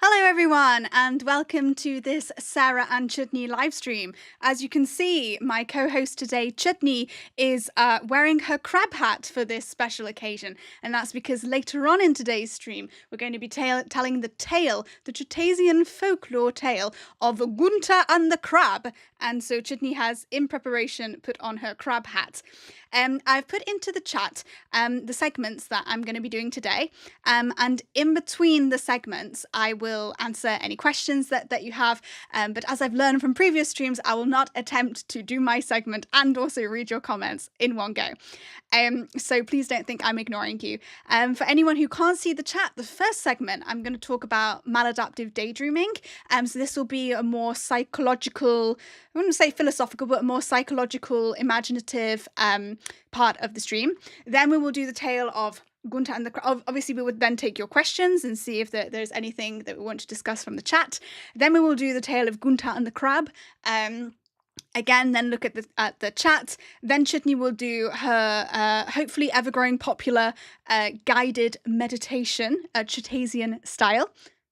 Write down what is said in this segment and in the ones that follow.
Hello everyone and welcome to this Sarah and Chutney live stream. As you can see, my co-host today, Chutney, is wearing her crab hat for this special occasion, and that's because later on in today's stream we're going to be telling the Chutasian folklore tale of Gunter and the crab, and so Chutney has, in preparation, put on her crab hat. I've put into the chat the segments that I'm going to be doing today, and in between the segments I will answer any questions that you have, but as I've learned from previous streams, I will not attempt to do my segment and also read your comments in one go. So please don't think I'm ignoring you. For anyone who can't see the chat, the first segment I'm going to talk about maladaptive daydreaming. So this will be a more psychological, I wouldn't say philosophical, but a more psychological, imaginative part of the stream. Then we will do the tale of Gunter and the crab. Obviously, we would then take your questions and see if there's anything that we want to discuss from the chat. Then we will do the tale of Gunter and the crab. Again, then look at the chat. Then Chutney will do her hopefully ever-growing popular guided meditation, Chutasian style.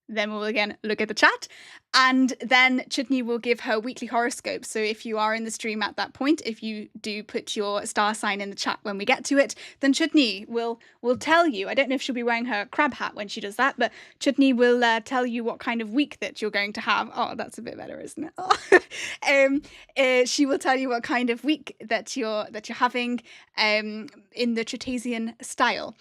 Then we'll again look at the chat. And then Chutney will give her weekly horoscopes. So if you are in the stream at that point, if you do put your star sign in the chat when we get to it, then Chutney will tell you. I don't know if she'll be wearing her crab hat when she does that, but Chutney will tell you what kind of week that you're going to have. Oh, that's a bit better, isn't it? Oh. She will tell you what kind of week that you're having in the Chutasian style.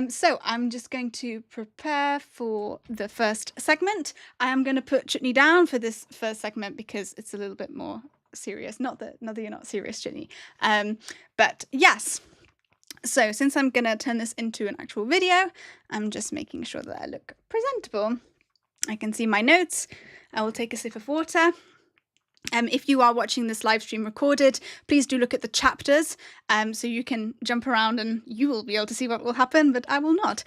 So I'm just going to prepare for the first segment. I am going to put Chutney down for this first segment because it's a little bit more serious. Not that you're not serious, Chutney. But yes. So since I'm going to turn this into an actual video, I'm just making sure that I look presentable. I can see my notes. I will take a sip of water. If you are watching this live stream recorded, please do look at the chapters, so you can jump around and you will be able to see what will happen, but I will not.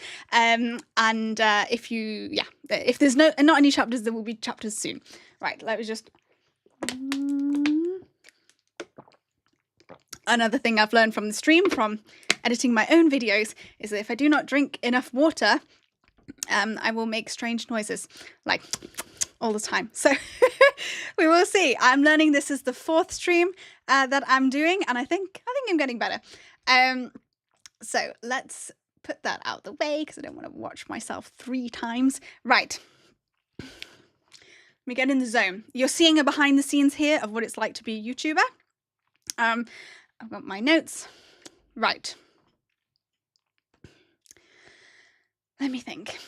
If there's not any chapters, there will be chapters soon. Right, let me just... Another thing I've learned from the stream, from editing my own videos, is that if I do not drink enough water, I will make strange noises, like... all the time. So we will see. I'm learning. This is the fourth stream that I'm doing, and I think I'm getting better. So let's put that out the way because I don't want to watch myself 3 times. Right. Let me get in the zone. You're seeing a behind the scenes here of what it's like to be a YouTuber. I've got my notes. Right. Let me think.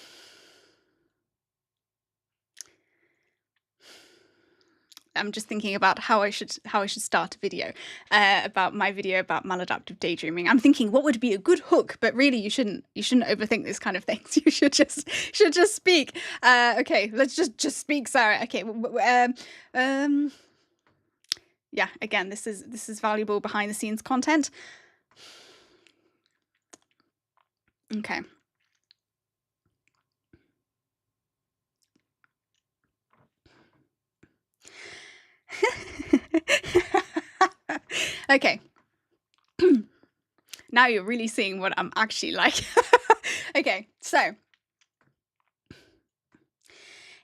I'm just thinking about how I should start a video about my video about maladaptive daydreaming. I'm thinking what would be a good hook, but really you shouldn't overthink this kind of things. You should just speak. Okay, let's just speak, Sarah. Okay. Yeah. Again, this is valuable behind the scenes content. Okay. Okay. Now you're really seeing what I'm actually like. Okay, so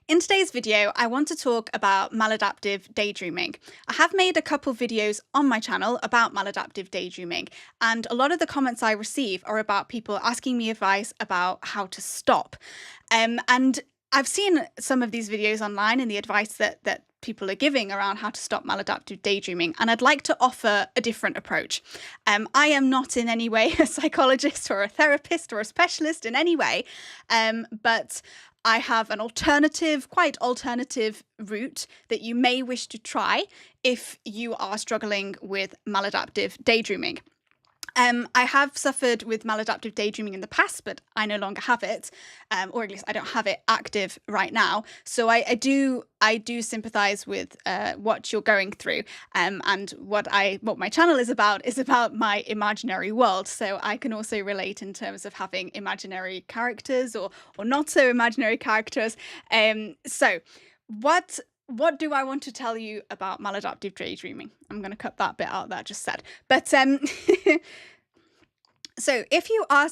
in today's video, I want to talk about maladaptive daydreaming. I have made a couple videos on my channel about maladaptive daydreaming, and a lot of the comments I receive are about people asking me advice about how to stop. And I've seen some of these videos online and the advice that people are giving around how to stop maladaptive daydreaming, and I'd like to offer a different approach. I am not in any way a psychologist or a therapist or a specialist in any way, but I have an quite alternative route that you may wish to try if you are struggling with maladaptive daydreaming. I have suffered with maladaptive daydreaming in the past, but I no longer have it, or at least I don't have it active right now. So I do sympathise with what you're going through, and what my channel is about my imaginary world. So I can also relate in terms of having imaginary characters or not so imaginary characters. So what do I want to tell you about maladaptive daydreaming? I'm going to cut that bit out that I just said. But so if you are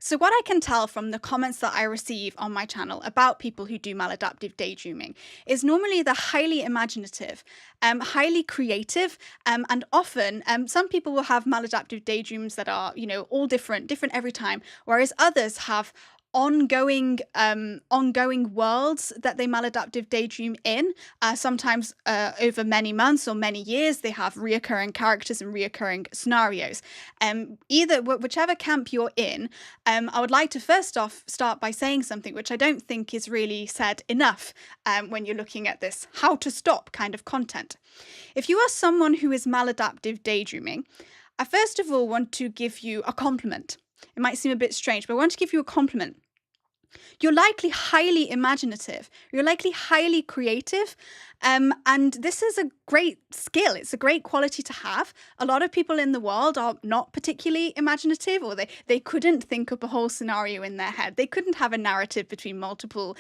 So, what I can tell from the comments that I receive on my channel about people who do maladaptive daydreaming is normally they're highly imaginative, highly creative, and often some people will have maladaptive daydreams that are, all different every time, whereas others have ongoing worlds that they maladaptive daydream in. Sometimes over many months or many years, they have reoccurring characters and reoccurring scenarios. Whichever camp you're in, I would like to first off start by saying something which I don't think is really said enough when you're looking at this how to stop kind of content. If you are someone who is maladaptive daydreaming, I first of all want to give you a compliment. It might seem a bit strange, but I want to give you a compliment. You're likely highly imaginative. You're likely highly creative. And this is a great skill. It's a great quality to have. A lot of people in the world are not particularly imaginative, or they couldn't think up a whole scenario in their head. They couldn't have a narrative between multiple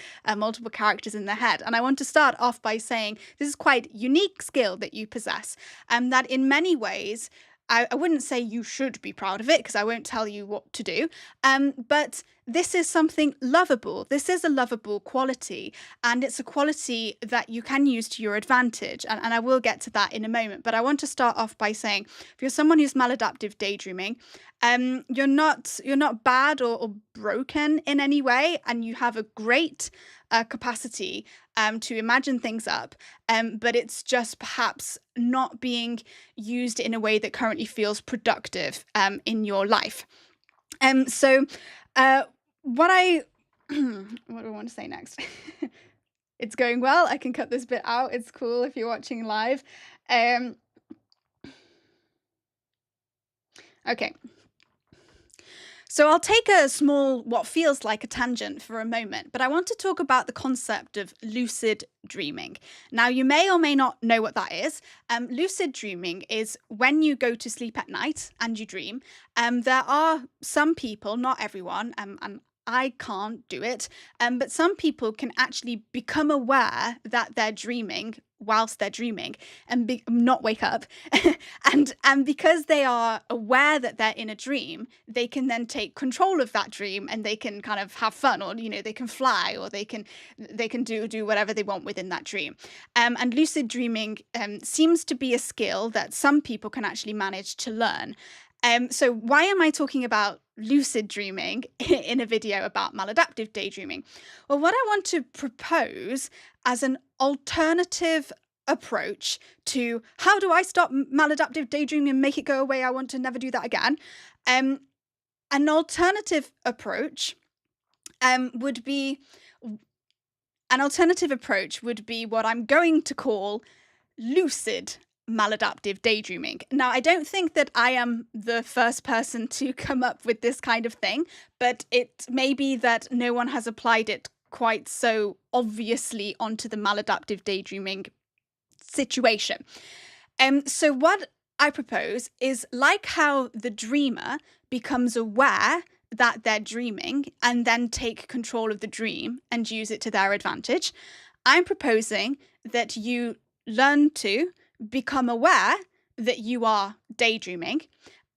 characters in their head. And I want to start off by saying this is quite a unique skill that you possess, and that in many ways, I wouldn't say you should be proud of it because I won't tell you what to do. But this is something lovable. This is a lovable quality, and it's a quality that you can use to your advantage. And I will get to that in a moment. But I want to start off by saying, if you're someone who's maladaptive daydreaming, you're not bad or broken in any way, and you have a great capacity to imagine things up, but it's just perhaps not being used in a way that currently feels productive in your life. So what I what do I want to say next? It's going well. I can cut this bit out. It's cool if you're watching live. Okay. So I'll take a small, what feels like a tangent for a moment, but I want to talk about the concept of lucid dreaming. Now, you may or may not know what that is. Lucid dreaming is when you go to sleep at night and you dream. There are some people, not everyone, and I can't do it, but some people can actually become aware that they're dreaming whilst they're dreaming and not wake up. and because they are aware that they're in a dream, they can then take control of that dream, and they can kind of have fun, or they can fly, or they can do whatever they want within that dream. And lucid dreaming seems to be a skill that some people can actually manage to learn. So why am I talking about lucid dreaming in a video about maladaptive daydreaming? Well, what I want to propose as an alternative approach to how do I stop maladaptive daydreaming and make it go away? I want to never do that again. An alternative approach would be what I'm going to call lucid maladaptive daydreaming. Now, I don't think that I am the first person to come up with this kind of thing, but it may be that no one has applied it quite so obviously onto the maladaptive daydreaming situation. So what I propose is, like how the dreamer becomes aware that they're dreaming and then take control of the dream and use it to their advantage, I'm proposing that you learn to become aware that you are daydreaming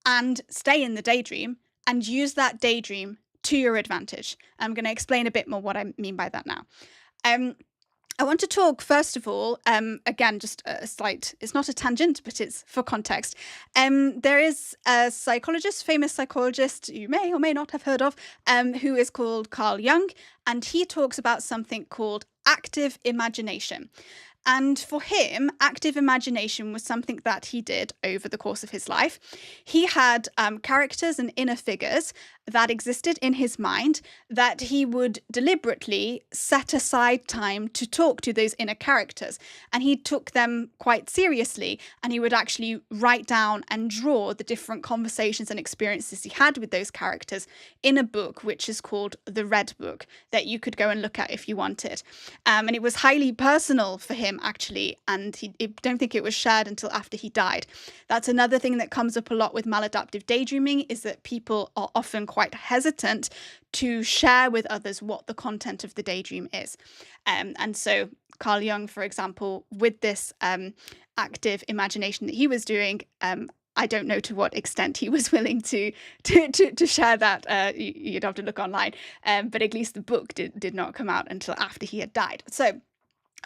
and stay in the daydream and use that daydream to your advantage. I'm going to explain a bit more what I mean by that now. I want to talk, first of all, again, just a slight, it's not a tangent, but it's for context. There is a famous psychologist you may or may not have heard of, who is called Carl Jung, and he talks about something called active imagination. And for him, active imagination was something that he did over the course of his life. He had characters and inner figures that existed in his mind that he would deliberately set aside time to talk to those inner characters. And he took them quite seriously, and he would actually write down and draw the different conversations and experiences he had with those characters in a book, which is called The Red Book, that you could go and look at if you wanted. And it was highly personal for him, actually, and I don't think it was shared until after he died. That's another thing that comes up a lot with maladaptive daydreaming, is that people are often quite hesitant to share with others what the content of the daydream is. And so Carl Jung, for example, with this active imagination that he was doing, I don't know to what extent he was willing to share that. You'd have to look online. But at least the book did not come out until after he had died. So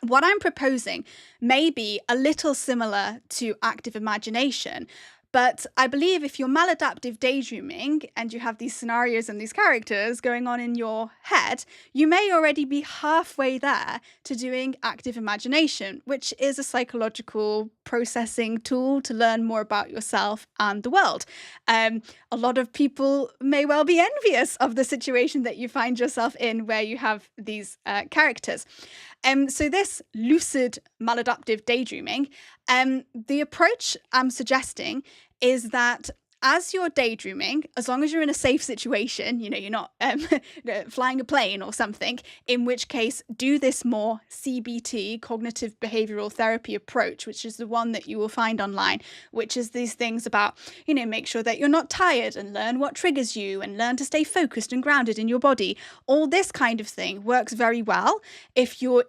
what I'm proposing may be a little similar to active imagination, but I believe if you're maladaptive daydreaming and you have these scenarios and these characters going on in your head, you may already be halfway there to doing active imagination, which is a psychological processing tool to learn more about yourself and the world. A lot of people may well be envious of the situation that you find yourself in where you have these characters. So this lucid maladaptive daydreaming, the approach I'm suggesting is that as you're daydreaming, as long as you're in a safe situation, you're not flying a plane or something, in which case do this more CBT, cognitive behavioral therapy approach, which is the one that you will find online, which is these things about, make sure that you're not tired and learn what triggers you and learn to stay focused and grounded in your body. All this kind of thing works very well if you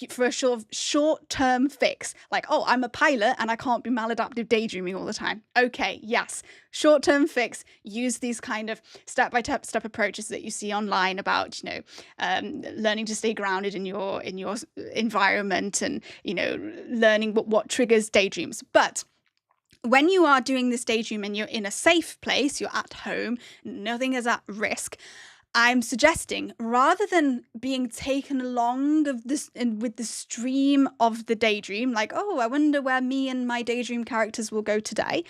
for a sort of short-term fix, like, oh, I'm a pilot and I can't be maladaptive daydreaming all the time. Okay, yes. Short-term fix, use these kind of step-by-step approaches that you see online about, learning to stay grounded in your environment and, learning what triggers daydreams. But when you are doing this daydream and you're in a safe place, you're at home, nothing is at risk, I'm suggesting, rather than being taken along with the stream of the daydream, like, oh, I wonder where me and my daydream characters will go today,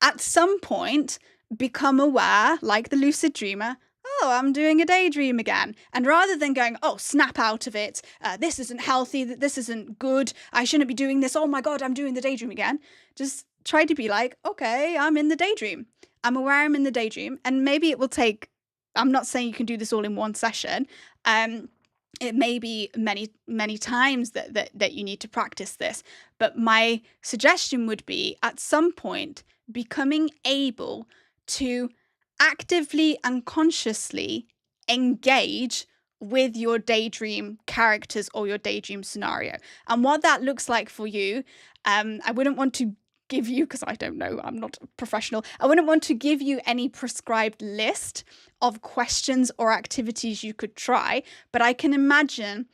at some point become aware, like the lucid dreamer, oh, I'm doing a daydream again. And rather than going, oh, snap out of it, this isn't healthy, this isn't good, I shouldn't be doing this, oh my God, I'm doing the daydream again. Just try to be like, okay, I'm in the daydream. I'm aware I'm in the daydream. And maybe it will take, I'm not saying you can do this all in one session. It may be many, many times that you need to practice this. But my suggestion would be, at some point, becoming able to actively and consciously engage with your daydream characters or your daydream scenario. And what that looks like for you, I wouldn't want to give you, because I don't know, I'm not a professional, I wouldn't want to give you any prescribed list of questions or activities you could try, but I can imagine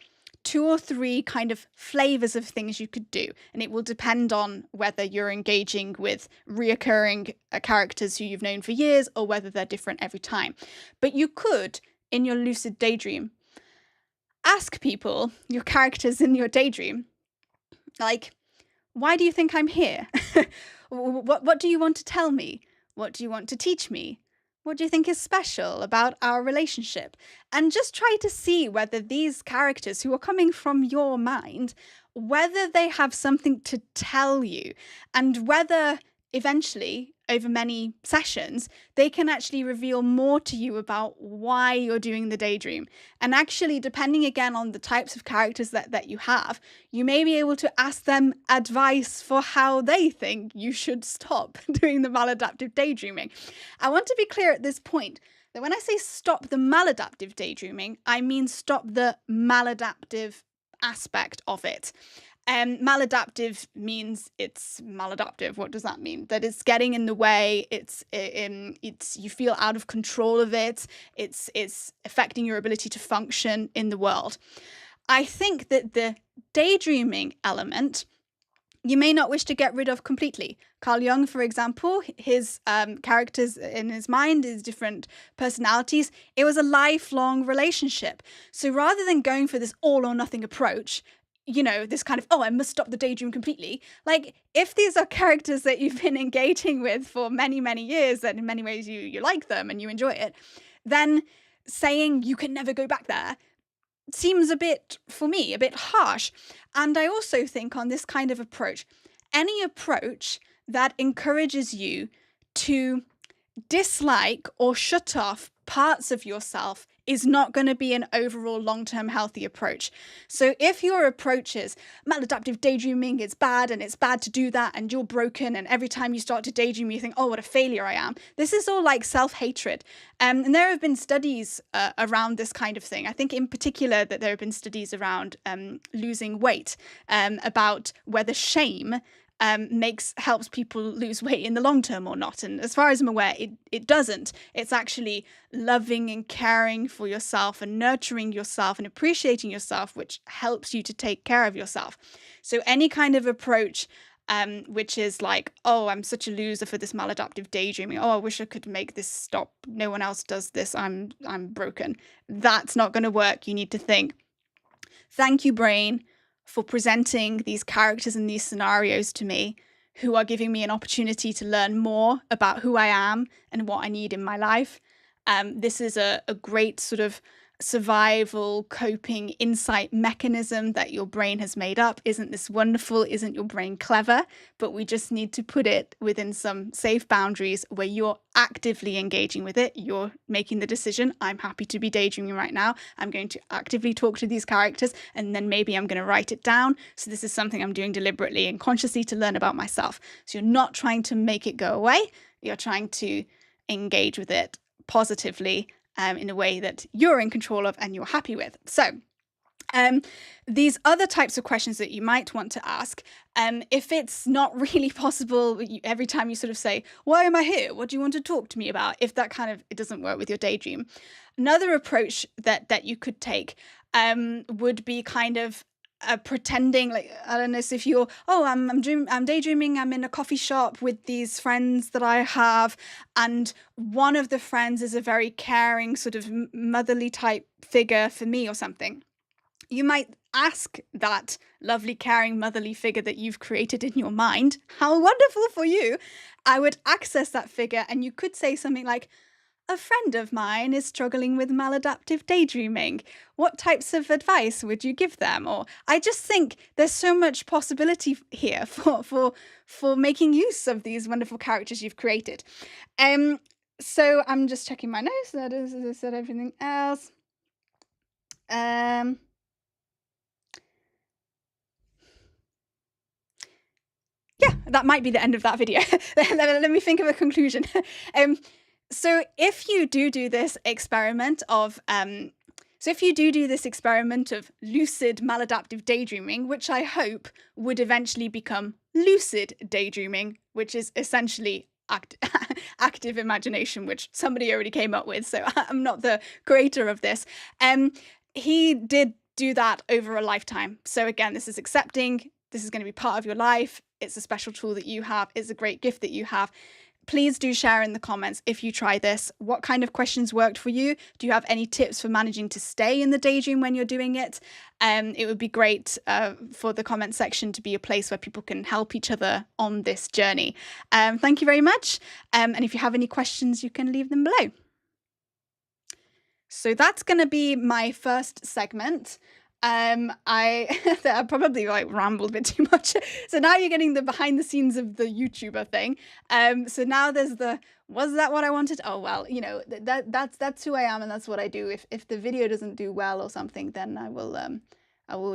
2 or 3 kind of flavors of things you could do. And it will depend on whether you're engaging with reoccurring characters who you've known for years or whether they're different every time. But you could, in your lucid daydream, ask people, your characters in your daydream, like, why do you think I'm here? What do you want to tell me? What do you want to teach me? What do you think is special about our relationship? And just try to see whether these characters who are coming from your mind, whether they have something to tell you, and whether eventually, over many sessions, they can actually reveal more to you about why you're doing the daydream. And actually, depending again on the types of characters that you have, you may be able to ask them advice for how they think you should stop doing the maladaptive daydreaming. I want to be clear at this point that when I say stop the maladaptive daydreaming, I mean stop the maladaptive aspect of it. Maladaptive means it's maladaptive. What does that mean? That it's getting in the way. It's you feel out of control of it. It's affecting your ability to function in the world. I think that the daydreaming element you may not wish to get rid of completely. Carl Jung, for example, his characters in his mind, his different personalities, it was a lifelong relationship. So rather than going for this all or nothing approach, this kind of, oh, I must stop the daydream completely. Like, if these are characters that you've been engaging with for many, many years, and in many ways you like them and you enjoy it, then saying you can never go back there seems a bit harsh. And I also think on this kind of approach, any approach that encourages you to dislike or shut off parts of yourself is not going to be an overall long-term healthy approach. So if your approach is maladaptive daydreaming, it's bad and it's bad to do that and you're broken and every time you start to daydream you think, oh, what a failure I am. This is all like self-hatred. And there have been studies around this kind of thing. I think in particular that there have been studies around losing weight, about whether shame helps people lose weight in the long term or not. And as far as I'm aware, it doesn't. It's actually loving and caring for yourself and nurturing yourself and appreciating yourself, which helps you to take care of yourself. So any kind of approach which is like, oh, I'm such a loser for this maladaptive daydreaming. Oh, I wish I could make this stop. No one else does this. I'm broken. That's not going to work. You need to think, thank you, brain, for presenting these characters and these scenarios to me, who are giving me an opportunity to learn more about who I am and what I need in my life. This is a great sort of survival coping insight mechanism that your brain has made up. Isn't this wonderful? Isn't your brain clever? But we just need to put it within some safe boundaries where you're actively engaging with it. You're making the decision, I'm happy to be daydreaming right now. I'm going to actively talk to these characters, and then maybe I'm going to write it down. So this is something I'm doing deliberately and consciously to learn about myself. So you're not trying to make it go away. You're trying to engage with it positively in a way that you're in control of and you're happy with. So these other types of questions that you might want to ask, if it's not really possible, every time you sort of say, why am I here? What do you want to talk to me about? If that kind of, it doesn't work with your daydream. Another approach that you could take would be kind of pretending, like, I don't know, so if you're, oh, I'm daydreaming, I'm in a coffee shop with these friends that I have, and one of the friends is a very caring sort of motherly type figure for me or something. You might ask that lovely, caring, motherly figure that you've created in your mind, how wonderful for you. I would access that figure, and you could say something like, a friend of mine is struggling with maladaptive daydreaming. What types of advice would you give them? Or I just think there's so much possibility here for making use of these wonderful characters you've created. So I'm just checking my notes. That is, as I said, everything else. Yeah, that might be the end of that video. Let me think of a conclusion. So if you do this experiment of lucid maladaptive daydreaming, which I hope would eventually become lucid daydreaming, which is essentially active imagination, which somebody already came up with, so I'm not the creator of this. He did do that over a lifetime. So again, this is accepting, this is going to be part of your life. It's a special tool that you have. It's a great gift that you have. Please do share in the comments if you try this. What kind of questions worked for you? Do you have any tips for managing to stay in the daydream when you're doing it? It would be great for the comment section to be a place where people can help each other on this journey. Thank you very much. And if you have any questions, you can leave them below. So that's going to be my first segment. I probably like rambled a bit too much. So now you're getting the behind the scenes of the YouTuber thing. So now there's the, was that what I wanted? Oh, well, you know, that's who I am and that's what I do. If the video doesn't do well or something, then I will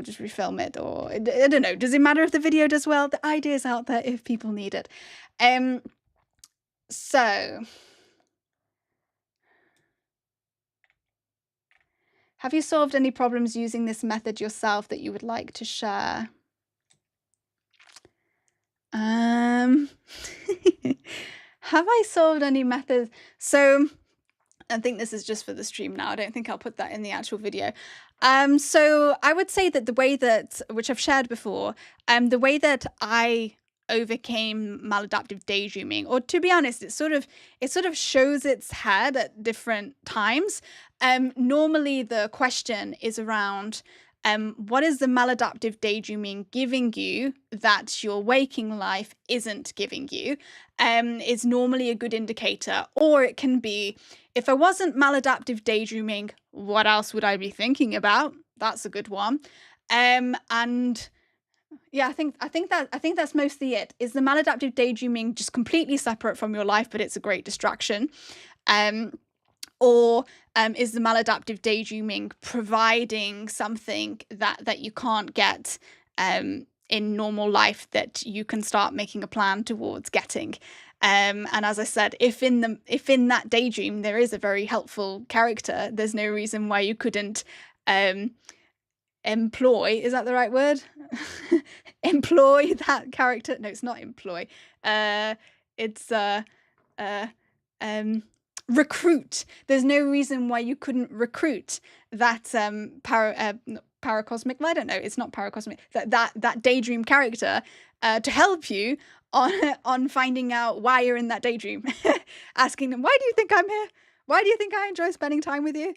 just refilm it, or I don't know. Does it matter if the video does well? The idea is out there if people need it. So have you solved any problems using this method yourself that you would like to share? Have I solved any methods? So I think this is just for the stream now. I don't think I'll put that in the actual video. So I would say that the way that, which I've shared before, the way that I overcame maladaptive daydreaming, or to be honest, it sort of shows its head at different times. Normally the question is around what is the maladaptive daydreaming giving you that your waking life isn't giving you, is normally a good indicator. Or it can be, if I wasn't maladaptive daydreaming, what else would I be thinking about? That's a good one. And yeah, I think that's mostly it. Is the maladaptive daydreaming just completely separate from your life, but it's a great distraction? Or is the maladaptive daydreaming providing something that you can't get in normal life that you can start making a plan towards getting? And as I said, if in that daydream there is a very helpful character, there's no reason why you couldn't employ, is that the right word? Employ that character. No, it's not employ. It's recruit. There's no reason why you couldn't recruit that paracosmic. Well, I don't know. It's not paracosmic. That daydream character to help you on finding out why you're in that daydream. Asking them, why do you think I'm here? Why do you think I enjoy spending time with you?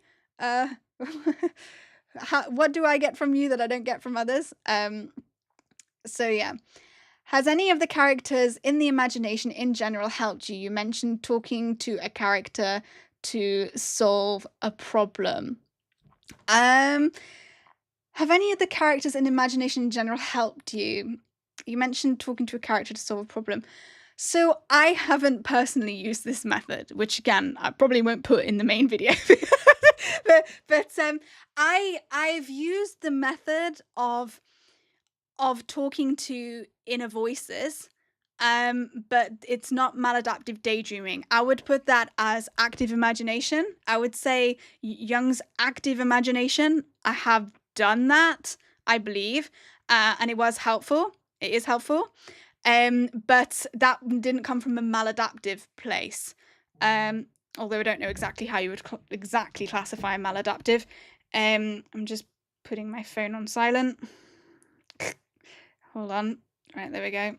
What do I get from you that I don't get from others? So yeah. Has any of the characters in the imagination in general helped you? You mentioned talking to a character to solve a problem. Have any of the characters in imagination in general helped you? You mentioned talking to a character to solve a problem. So I haven't personally used this method, which again, I probably won't put in the main video. but I've used the method of talking to inner voices, but it's not maladaptive daydreaming. I would put that as active imagination. I would say Jung's active imagination. I have done that, I believe, and it was helpful. It is helpful, but that didn't come from a maladaptive place. Although I don't know exactly how you would exactly classify a maladaptive. I'm just putting my phone on silent. Hold on. Right, there we go.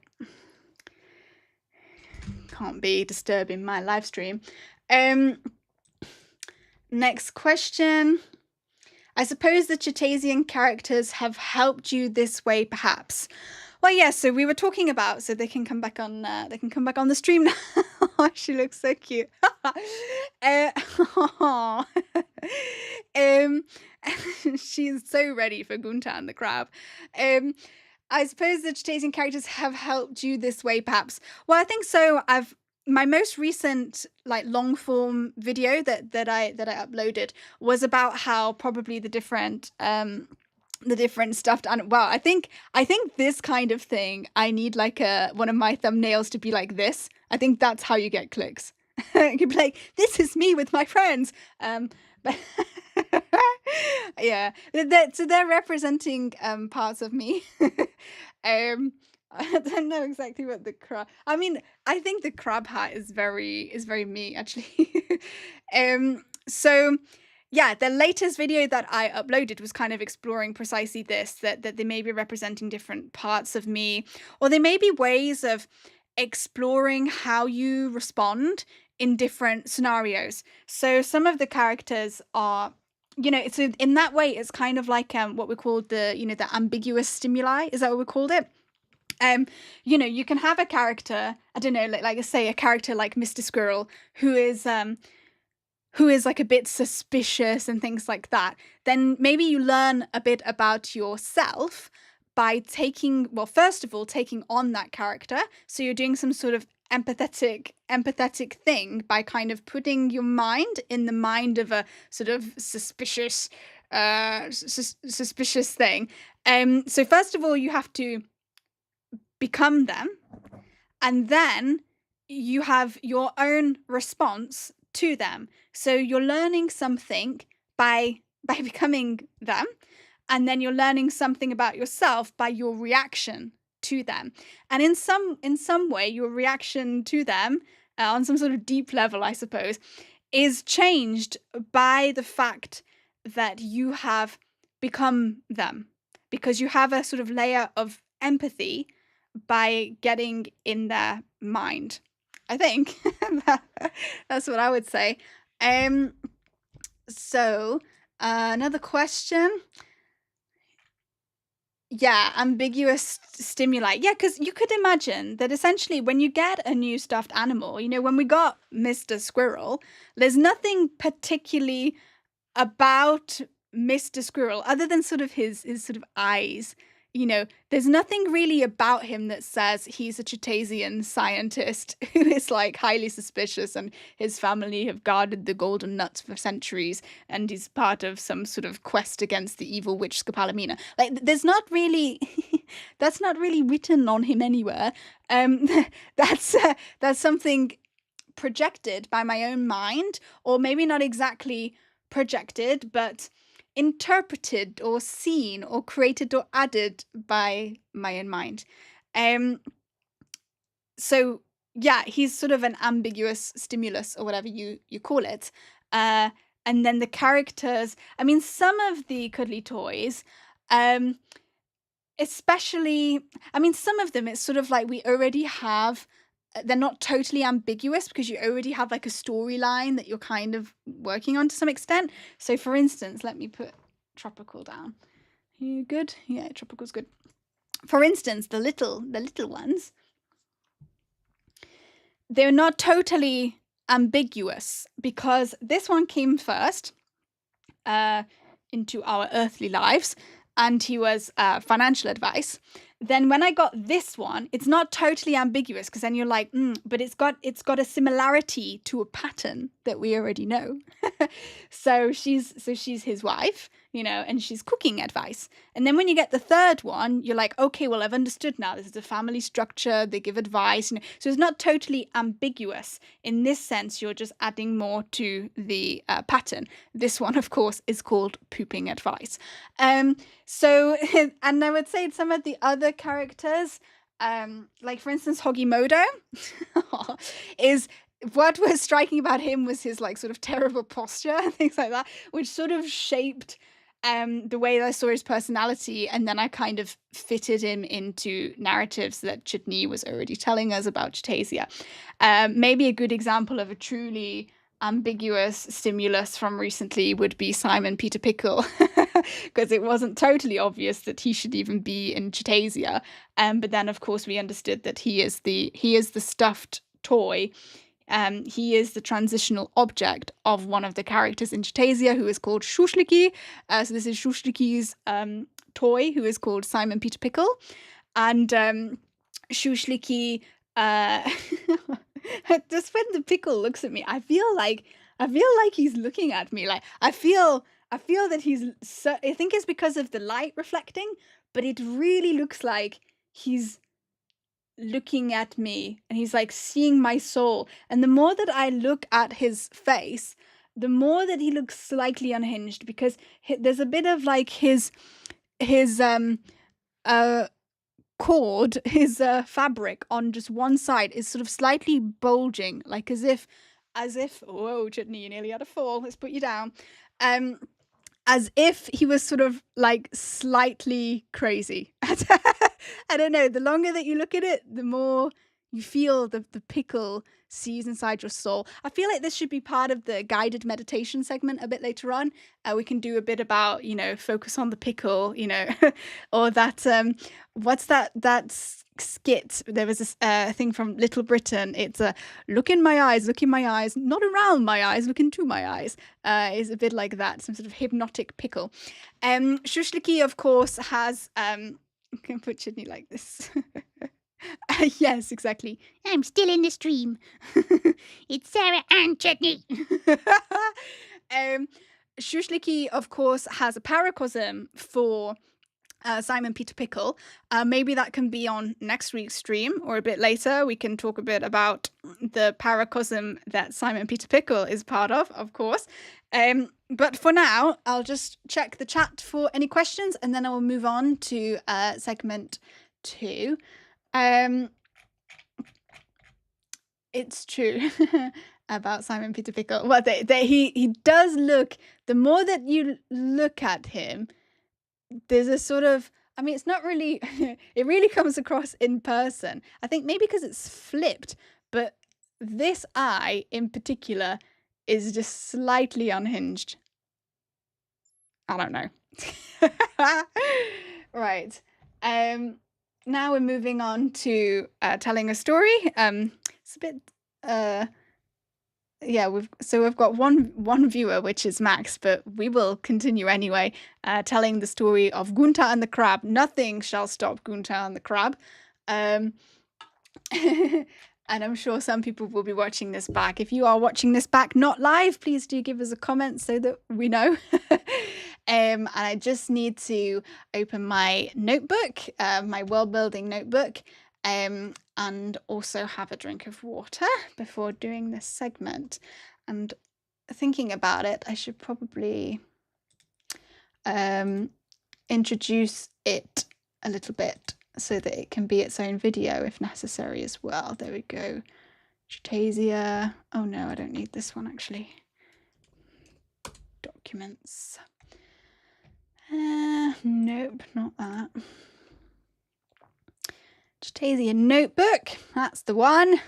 Can't be disturbing my live stream. Next question. I suppose the Chutasian characters have helped you this way, perhaps. Well, yes. Yeah, so we were talking about, so they can come back on. They can come back on the stream now. She looks so cute. She's so ready for Gunter and the crab. I suppose the Chutasian characters have helped you this way, perhaps. Well, I think so. My most recent long form video that I uploaded was about how probably the different stuffed animals. Wow, I think this kind of thing, I need one of my thumbnails to be like this. I think that's how you get clicks. You can be like, this is me with my friends. But yeah, so they're representing parts of me. I don't know exactly what the crab. I mean, I think the crab hat is very me, actually. So yeah, the latest video that I uploaded was kind of exploring precisely this, that they may be representing different parts of me, or they may be ways of exploring how you respond in different scenarios. So some of the characters are, it's in that way, it's kind of like what we call the ambiguous stimuli. Is that what we called it? You can have a character, I don't know, like say a character like Mr. Squirrel, who is like a bit suspicious and things like that. Then maybe you learn a bit about yourself by first of all, taking on that character. So you're doing some sort of empathetic thing by kind of putting your mind in the mind of a sort of suspicious thing. So first of all, you have to become them, and then you have your own response to them. So you're learning something by becoming them, and then you're learning something about yourself by your reaction to them. And in some way, your reaction to them on some sort of deep level, I suppose, is changed by the fact that you have become them, because you have a sort of layer of empathy by getting in their mind. I think that's what I would say. So another question. Yeah, ambiguous stimuli. Yeah, because you could imagine that essentially when you get a new stuffed animal, when we got Mr. Squirrel, there's nothing particularly about Mr. Squirrel other than sort of his sort of eyes. There's nothing really about him that says he's a Chutasian scientist who is highly suspicious, and his family have guarded the golden nuts for centuries, and he's part of some sort of quest against the evil witch Scopalamina. There's not really, that's not really written on him anywhere. That's something projected by my own mind, or maybe not exactly projected, but interpreted or seen or created or added by my own mind. So yeah, he's sort of an ambiguous stimulus or whatever you call it. And then the characters, I mean, some of the cuddly toys, especially, I mean, some of them, it's sort of like we already have, they're not totally ambiguous because you already have like a storyline that you're kind of working on to some extent. So for instance, let me put tropical down. You good? Yeah, tropical's good. For instance, the little ones, they're not totally ambiguous because this one came first into our earthly lives, and he was financial advice. Then when I got this one, it's not totally ambiguous because then you're like, but it's got a similarity to a pattern that we already know. So she's his wife, and she's cooking advice. And then when you get the third one, you're like, okay, well, I've understood now. This is a family structure. They give advice. So it's not totally ambiguous. In this sense, you're just adding more to the pattern. This one, of course, is called pooping advice. So, and I would say some of the other characters, like for instance, Hogimodo, is what was striking about him was his like sort of terrible posture and things like that, which sort of shaped the way that I saw his personality, and then I kind of fitted him into narratives that Chutney was already telling us about Chutasia. Maybe a good example of a truly ambiguous stimulus from recently would be Simon Peter Pickle, because it wasn't totally obvious that he should even be in Chutasia. But then, of course, we understood that he is the stuffed toy. He is the transitional object of one of the characters in Chutasia, who is called Schusslicki. So this is Schusslicki's toy, who is called Simon Peter Pickle. And Schusslicki, just when the pickle looks at me, I feel like he's looking at me. Like I feel that he's. I think it's because of the light reflecting, but it really looks like he's looking at me and he's like seeing my soul. And the more that I look at his face, the more that he looks slightly unhinged, because there's a bit of like his cord, his fabric on just one side is sort of slightly bulging, like as if whoa, Chutney, you nearly had a fall, let's put you down. As if he was sort of like slightly crazy. I don't know, the longer that you look at it, the more you feel the pickle sees inside your soul. I feel like this should be part of the guided meditation segment a bit later on. We can do a bit about, focus on the pickle, or that, what's that skit? There was a thing from Little Britain. It's look in my eyes, not around my eyes, look into my eyes. Is a bit like that, some sort of hypnotic pickle. Schusslicki, of course, has, I can put Chutney like this. Yes, exactly. I'm still in the stream. It's Sarah and Chutney. Schusslicki, of course, has a paracosm for Simon Peter Pickle. Maybe that can be on next week's stream, or a bit later. We can talk a bit about the paracosm that Simon Peter Pickle is part of course. But for now, I'll just check the chat for any questions, and then I will move on to segment 2. It's true about Simon Peter Pickle. Well, he does look. The more that you look at him, there's a sort of. I mean, it's not really. It really comes across in person. I think maybe because it's flipped, but this eye in particular is just slightly unhinged. I don't know. Right. Now we're moving on to telling a story. It's a bit yeah, we've got one viewer, which is Max, but we will continue anyway, telling the story of Gunter and the crab. Nothing shall stop Gunter and the crab. And I'm sure some people will be watching this back. If you are watching this back not live, please do give us a comment so that we know. And I just need to open my notebook, my Worldbuilding notebook, and also have a drink of water before doing this segment. And thinking about it, I should probably introduce it a little bit so that it can be its own video if necessary as well. There we go. Chutasia. Oh no, I don't need this one actually. Documents. Nope, not that. Chutasia notebook, that's the one.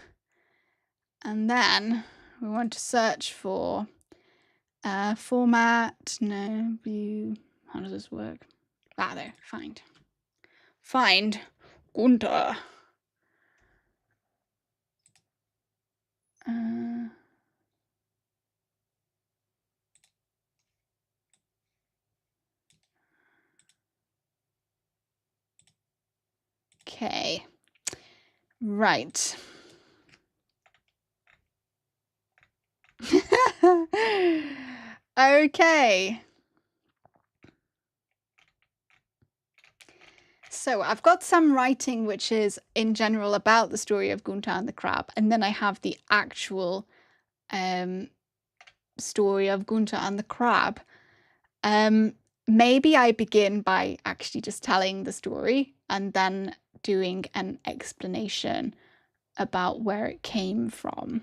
And then we want to search for format, no, view. How does this work? Ah, there, find. Find Gunter. Okay, right. Okay. So I've got some writing which is in general about the story of Gunter and the crab, and then I have the actual story of Gunter and the crab. Maybe I begin by actually just telling the story and then doing an explanation about where it came from.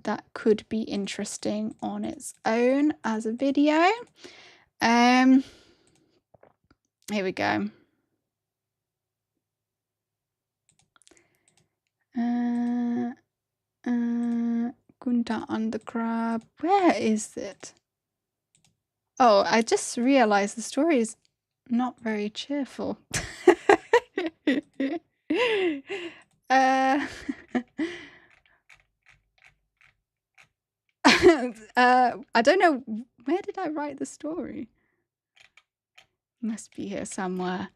That could be interesting on its own as a video. Here we go. Gunter and the crab. Where is it? Oh, I just realized the story is not very cheerful. I don't know. Where did I write the story? Must be here somewhere.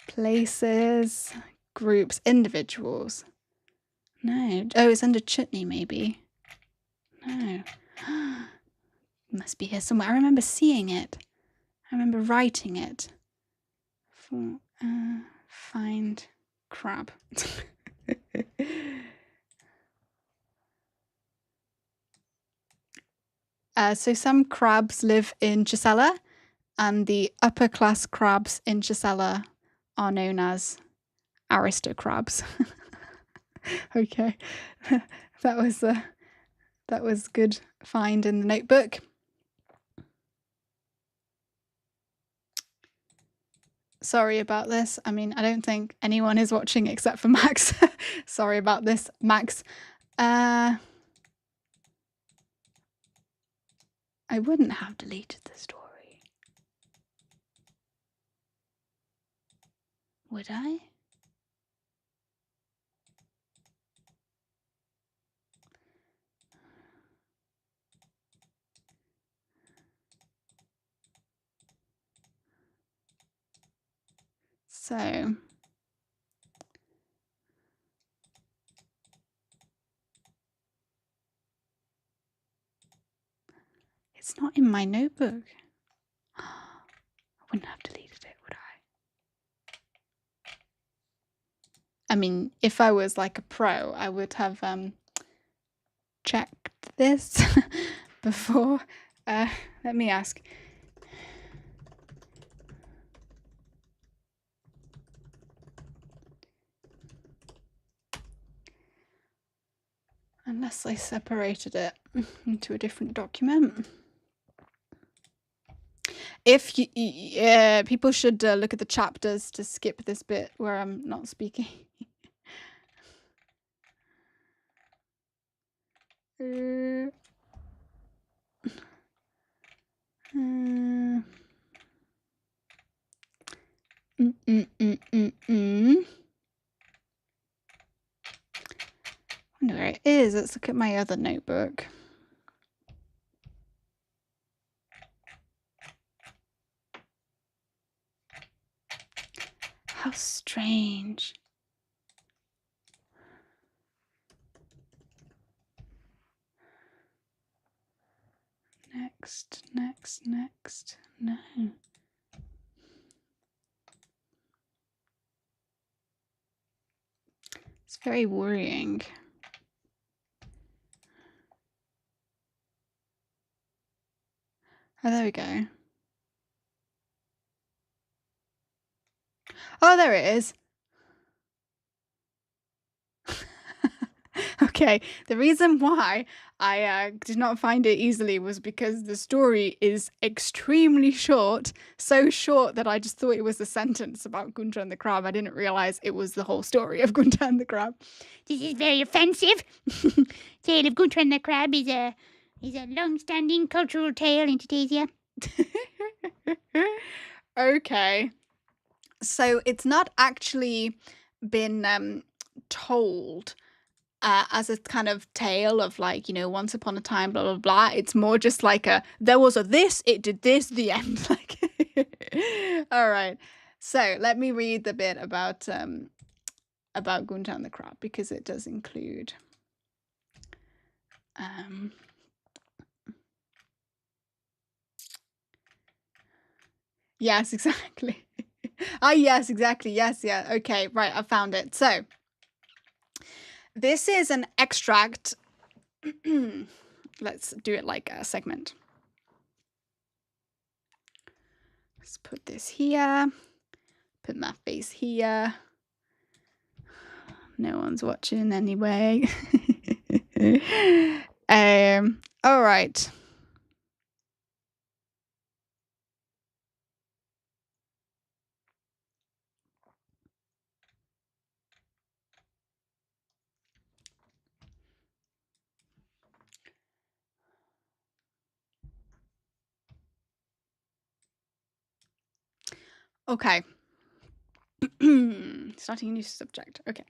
Places, groups, individuals. No. Oh, it's under Chutney, maybe. No. Must be here somewhere. I remember seeing it. I remember writing it. Find crab. So some crabs live in Chusella, and the upper class crabs in Chusella are known as aristocrabs. Okay, that was good find in the notebook. Sorry about this. I mean, I don't think anyone is watching except for Max. Sorry about this, Max. I wouldn't have deleted the story. Would I? So it's not in my notebook. I wouldn't have deleted it, would I? I mean, if I was like a pro, I would have checked this before. Let me ask. Unless I separated it into a different document. If people should look at the chapters to skip this bit where I'm not speaking. I wonder where it is. Let's look at my other notebook. How strange. Next. No. It's very worrying. Oh, there we go. Oh, there it is. Okay, the reason why I did not find it easily was because the story is extremely short, so short that I just thought it was a sentence about Gunter and the crab. I didn't realize it was the whole story of Gunter and the crab. This is very offensive. Tale of Gunter and the crab is a long-standing cultural tale in Chutasia. Okay, so it's not actually been told as a kind of tale of like, you know, once upon a time, blah, blah, blah. It's more just like there was a this, it did this, the end. Like, all right. So let me read the bit about Gunter and the crab, because it does include yes, exactly. Yes, exactly. Yes, yeah. Okay, right. I found it. So this is an extract. Let's do it like a segment. Let's put this here. Put my face here. No one's watching anyway. All right. Okay. Starting a new subject. Okay.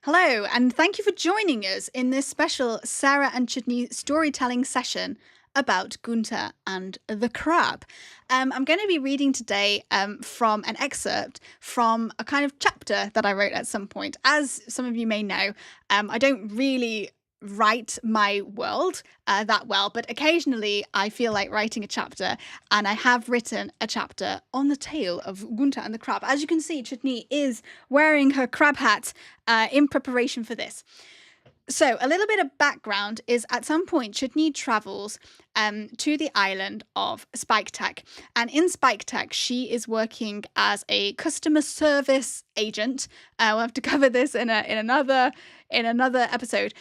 Hello, and thank you for joining us in this special Sarah and Chutney storytelling session about Gunter and the crab. I'm going to be reading today from an excerpt from a kind of chapter that I wrote at some point. As some of you may know, I don't really write my world that well, but occasionally I feel like writing a chapter, and I have written a chapter on the tale of Gunter and the crab. As you can see, Chutney is wearing her crab hat in preparation for this. So a little bit of background is at some point Chutney travels to the island of Spiketek, and in Spiketek she is working as a customer service agent. We'll have to cover this in another episode.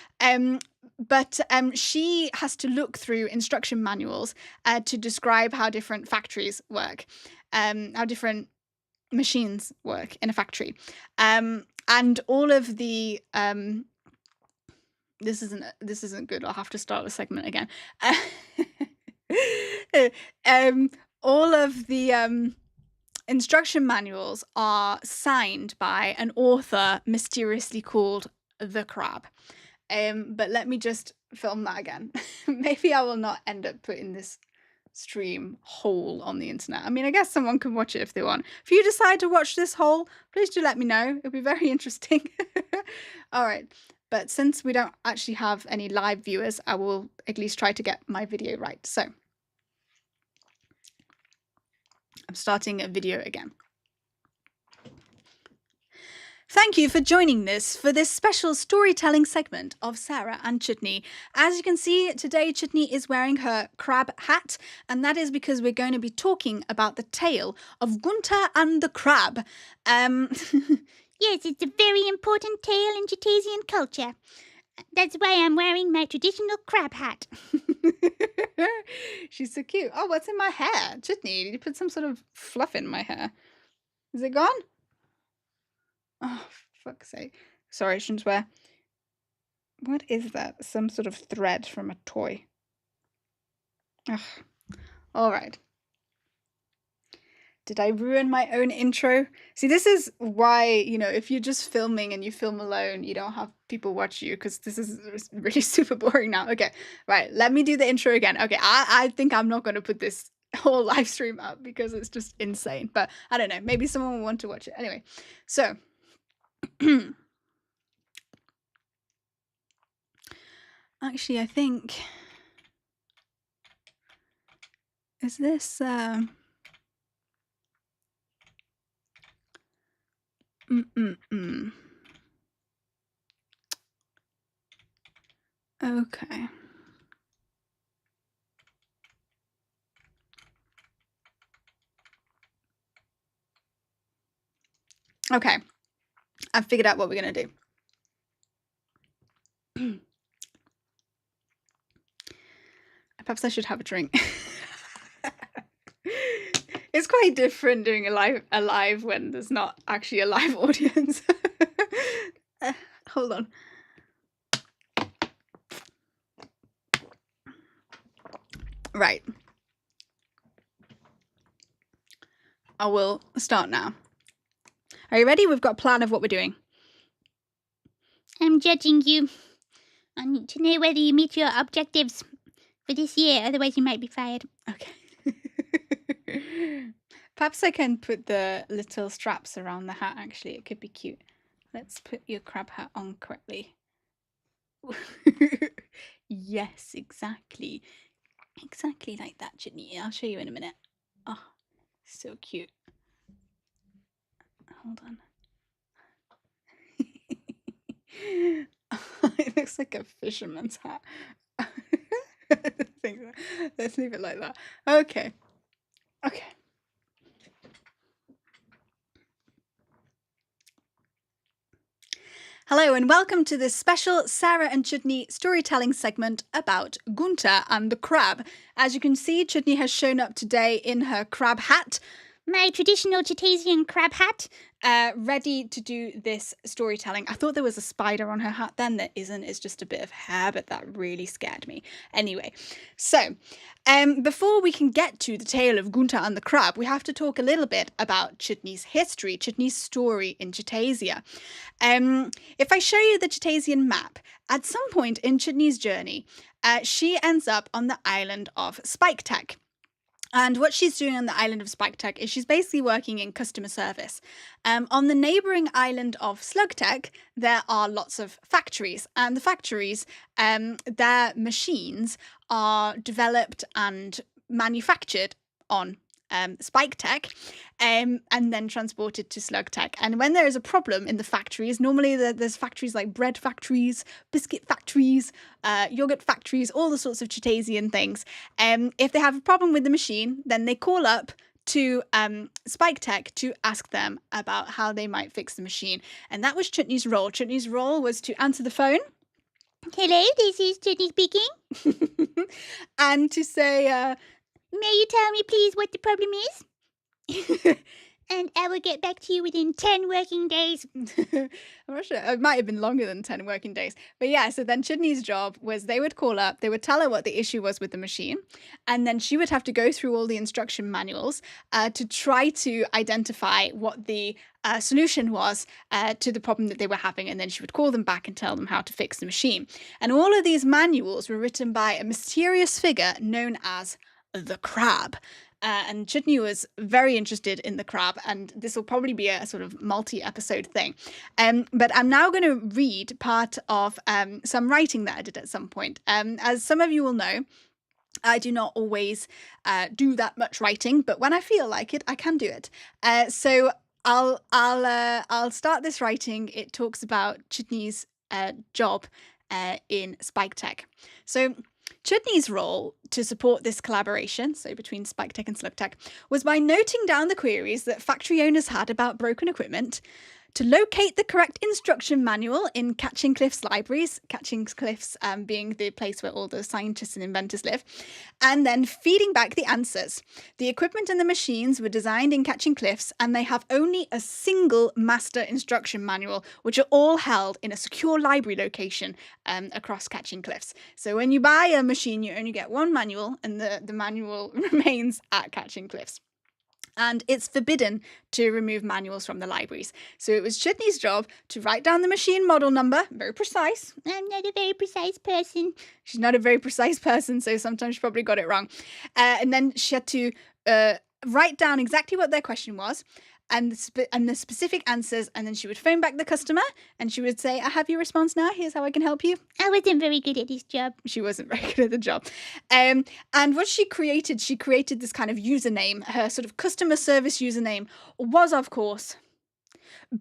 But she has to look through instruction manuals to describe how different factories work, how different machines work in a factory, and all of the this isn't good. I'll have to start the segment again. All of the instruction manuals are signed by an author mysteriously called the Crab. But let me just film that again. Maybe I will not end up putting this stream whole on the internet. I mean, I guess someone can watch it if they want. If you decide to watch this whole, please do let me know. It'll be very interesting. All right. But since we don't actually have any live viewers, I will at least try to get my video right. So I'm starting a video again. Thank you for joining us for this special storytelling segment of Sarah and Chutney. As you can see, today Chutney is wearing her crab hat, and that is because we're going to be talking about the tale of Gunter and the crab. Yes, it's a very important tale in Chutasian culture. That's why I'm wearing my traditional crab hat. She's so cute. Oh, what's in my hair? Chutney, did you put some sort of fluff in my hair? Is it gone? Oh, for fuck's sake. Sorry, I shouldn't swear. What is that? Some sort of thread from a toy. Ugh. All right. Did I ruin my own intro? See, this is why, you know, if you're just filming and you film alone, you don't have people watch you, because this is really super boring now. Okay, right. Let me do the intro again. Okay, I think I'm not going to put this whole live stream up because it's just insane. But I don't know. Maybe someone will want to watch it. Anyway, so... Actually, I think... Is this... Okay. Okay. I've figured out what we're going to do. Perhaps I should have a drink. It's quite different doing a live when there's not actually a live audience. Hold on. Right. I will start now. Are you ready? We've got a plan of what we're doing. I'm judging you. I need to know whether you meet your objectives for this year, otherwise you might be fired. Okay. Perhaps I can put the little straps around the hat, actually. It could be cute. Let's put your crab hat on correctly. Yes, exactly. Exactly like that, Chutney. I'll show you in a minute. Oh, so cute. Hold on. It looks like a fisherman's hat. Let's leave it like that. Okay. Okay. Hello and welcome to this special Sarah and Chutney storytelling segment about Gunter and the crab. As you can see, Chutney has shown up today in her crab hat. My traditional Chutasian crab hat. Ready to do this storytelling. I thought there was a spider on her hat then. There isn't. It's just a bit of hair, but that really scared me. Anyway, so before we can get to the tale of Gunter and the crab, we have to talk a little bit about Chutney's history, Chutney's story in Chutasia. If I show you the Chutasian map, at some point in Chutney's journey, she ends up on the island of Spiketek. And what she's doing on the island of Spiketek is she's basically working in customer service. On the neighbouring island of Slugtek, there are lots of factories. And the factories, their machines are developed and manufactured on Spiketek and then transported to Slugtek. And when there is a problem in the factories, normally there's factories like bread factories, biscuit factories, yogurt factories, all the sorts of Chutasian things. If they have a problem with the machine, then they call up to Spiketek to ask them about how they might fix the machine. And that was Chutney's role. Chutney's role was to answer the phone. Hello, this is Chutney speaking. And to say... May you tell me, please, what the problem is? And I will get back to you within 10 working days. I'm not sure. It might have been longer than 10 working days. But yeah, so then Chutney's job was they would call up, they would tell her what the issue was with the machine, and then she would have to go through all the instruction manuals to try to identify what the solution was to the problem that they were having, and then she would call them back and tell them how to fix the machine. And all of these manuals were written by a mysterious figure known as the crab. And Chutney was very interested in the crab, and this will probably be a sort of multi-episode thing. But I'm now going to read part of some writing that I did at some point. As some of you will know, I do not always do that much writing, but when I feel like it, I can do it. So I'll start this writing. It talks about Chutney's job in Spiketek. So Chutney's role to support this collaboration, so between Spiketek and Slugtek, was by noting down the queries that factory owners had about broken equipment, to locate the correct instruction manual in Catching Cliff's libraries, Catching Cliff's being the place where all the scientists and inventors live, and then feeding back the answers. The equipment and the machines were designed in Catching Cliffs, and they have only a single master instruction manual, which are all held in a secure library location across Catching Cliffs. So when you buy a machine, you only get one manual, and the manual remains at Catching Cliffs. And it's forbidden to remove manuals from the libraries. So it was Chutney's job to write down the machine model number, very precise. I'm not a very precise person. She's not a very precise person, so sometimes she probably got it wrong. And then she had to write down exactly what their question was, and the specific answers, and then she would phone back the customer, and she would say, I have your response now, here's how I can help you. I wasn't very good at this job. She wasn't very good at the job. And what she created this kind of username. Her sort of customer service username was, of course,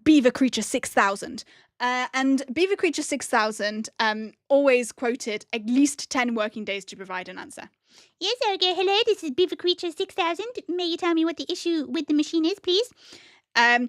Beaver Creature 6000. And Beaver Creature 6000 always quoted at least 10 working days to provide an answer. Yes, okay. Hello, this is Beaver Creature 6000. May you tell me what the issue with the machine is, please? Yeah,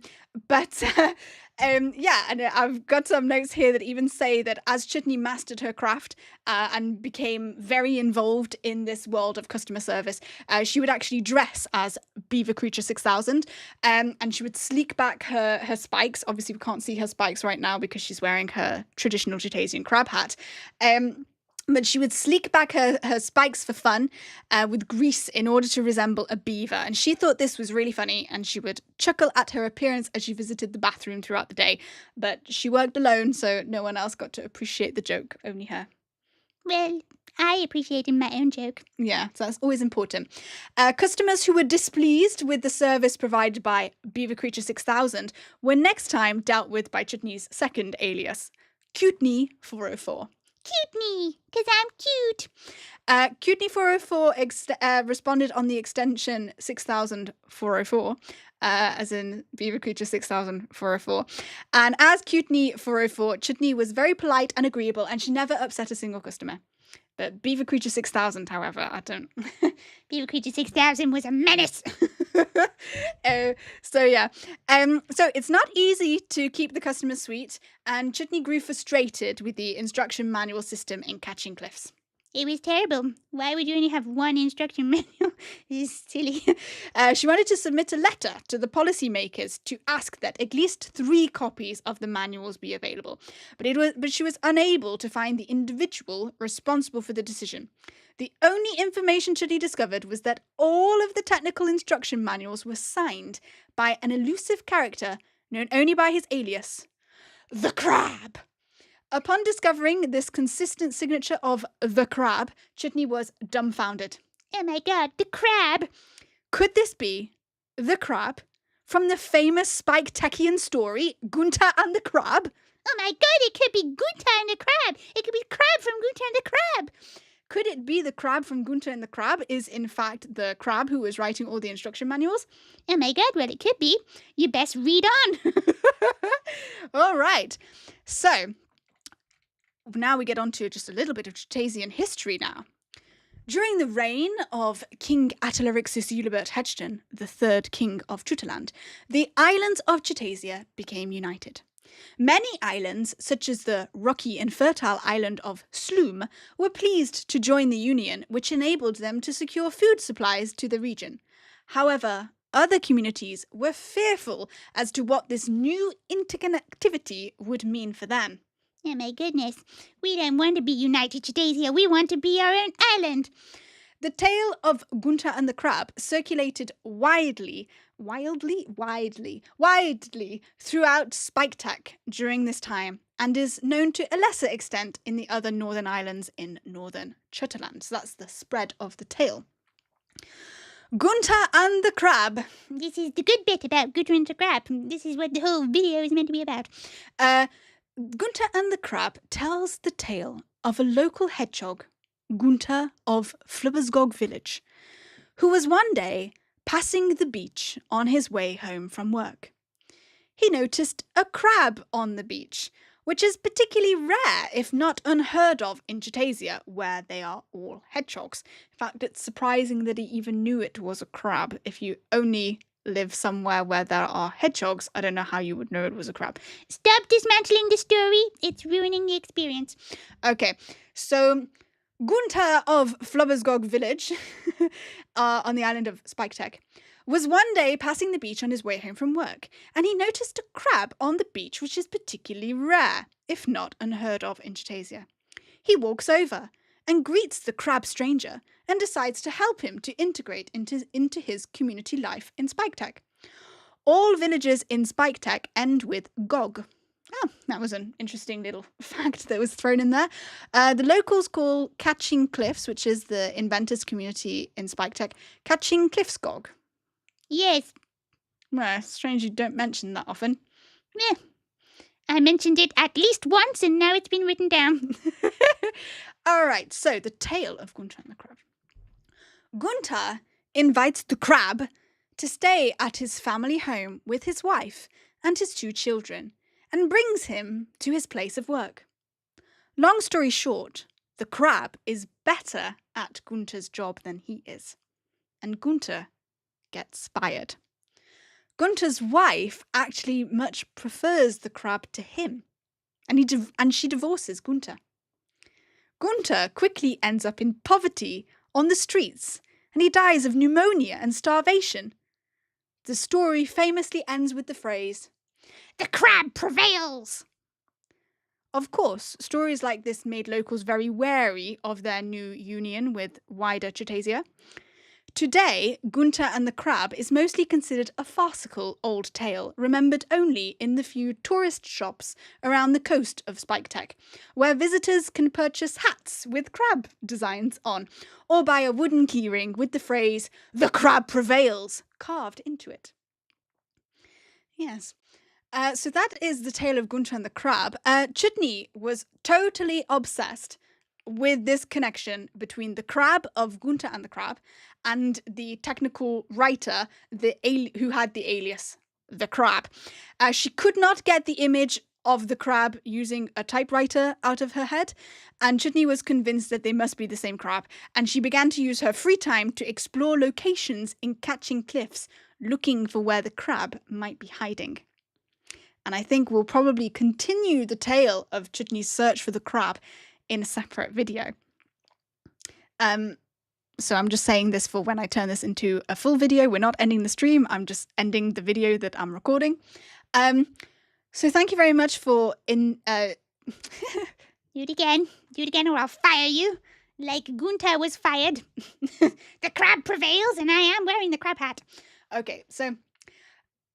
and I've got some notes here that even say that as Chutney mastered her craft and became very involved in this world of customer service, she would actually dress as Beaver Creature 6000, and she would sleek back her spikes. Obviously, we can't see her spikes right now because she's wearing her traditional Chutasian crab hat. But she would sleek back her spikes for fun with grease in order to resemble a beaver. And she thought this was really funny, and she would chuckle at her appearance as she visited the bathroom throughout the day. But she worked alone, so no one else got to appreciate the joke, only her. Well, I appreciated my own joke. Yeah, so that's always important. Customers who were displeased with the service provided by Beaver Creature 6000 were next time dealt with by Chutney's second alias, Chutney 404. Cute-me, because I'm cute. Chutney 404 responded on the extension 6404, as in Beaver Creature 6404. And as Chutney 404, Chutney was very polite and agreeable, and she never upset a single customer. But Beaver Creature 6000, however, I don't. Beaver Creature 6000 was a menace. So it's not easy to keep the customers sweet, and Chutney grew frustrated with the instruction manual system in Catching Cliffs. It was terrible. Why would you only have one instruction manual? It's silly. She wanted to submit a letter to the policymakers to ask that at least 3 copies of the manuals be available, but she was unable to find the individual responsible for the decision. The only information Chutney discovered was that all of the technical instruction manuals were signed by an elusive character known only by his alias, the Crab. Upon discovering this consistent signature of the Crab, Chutney was dumbfounded. Oh my god, the crab! Could this be the Crab from the famous Spike-Techian story, Gunter and the Crab? Oh my god, it could be Gunter and the Crab! It could be Crab from Gunter and the Crab! Could it be the Crab from Gunter and the Crab is in fact the Crab who was writing all the instruction manuals? Oh my god, well it could be. You best read on. All right. So, now we get on to just a little bit of Chutasian history now. During the reign of King Attalarichus Ulibert Hedgton, the third king of Chutaland, the islands of Chutasia became united. Many islands, such as the rocky and fertile island of Sloom, were pleased to join the union, which enabled them to secure food supplies to the region. However, other communities were fearful as to what this new interconnectivity would mean for them. Oh my goodness. We don't want to be united Chutasia. We want to be our own island. The tale of Gunter and the Crab circulated widely throughout Spiketek during this time, and is known to a lesser extent in the other northern islands in northern Chutaland. So that's the spread of the tale. Gunter and the Crab. This is the good bit about Gunter and the Crab. This is what the whole video is meant to be about. Gunter and the Crab tells the tale of a local hedgehog, Gunter of Flubbersgog village, who was one day passing the beach on his way home from work. He noticed a crab on the beach, which is particularly rare, if not unheard of, in Chutasia, where they are all hedgehogs. In fact, it's surprising that he even knew it was a crab. If you only live somewhere where there are hedgehogs, I don't know how you would know it was a crab. Stop dismantling the story. It's ruining the experience. Okay, so Gunter of Flubbersgog village on the island of Spiketek was one day passing the beach on his way home from work, and he noticed a crab on the beach which is particularly rare, if not unheard of in Chutasia. He walks over and greets the crab stranger and decides to help him to integrate into his community life in Spiketek. All villages in Spiketek end with Gog. Oh, that was an interesting little fact that was thrown in there. The locals call Catching Cliffs, which is the inventors community in Spiketek, Catching Cliffs Gog. Yes. Well, strange you don't mention that often. Yeah. I mentioned it at least once and now it's been written down. All right, so the tale of Gunter and the Crab. Gunter invites the crab to stay at his family home with his wife and his 2 children, and brings him to his place of work. Long story short, the crab is better at Gunter's job than he is, and Gunter gets fired. Gunter's wife actually much prefers the crab to him, and she divorces Gunter. Gunter quickly ends up in poverty on the streets, and he dies of pneumonia and starvation. The story famously ends with the phrase, "The crab prevails!" Of course, stories like this made locals very wary of their new union with wider Chutasia. Today, Gunter and the Crab is mostly considered a farcical old tale, remembered only in the few tourist shops around the coast of Spiketek, where visitors can purchase hats with crab designs on, or buy a wooden keyring with the phrase, "The crab prevails," carved into it. Yes. So that is the tale of Gunter and the Crab. Chutney was totally obsessed with this connection between the crab of Gunter and the Crab and the technical writer who had the alias, the Crab. She could not get the image of the crab using a typewriter out of her head, and Chutney was convinced that they must be the same crab, and she began to use her free time to explore locations in Catching Cliffs, looking for where the crab might be hiding. And I think we'll probably continue the tale of Chutney's search for the crab in a separate video. So I'm just saying this for when I turn this into a full video. We're not ending the stream. I'm just ending the video that I'm recording. So thank you very much for Do it again or I'll fire you, like Gunter was fired. The crab prevails and I am wearing the crab hat. Okay, so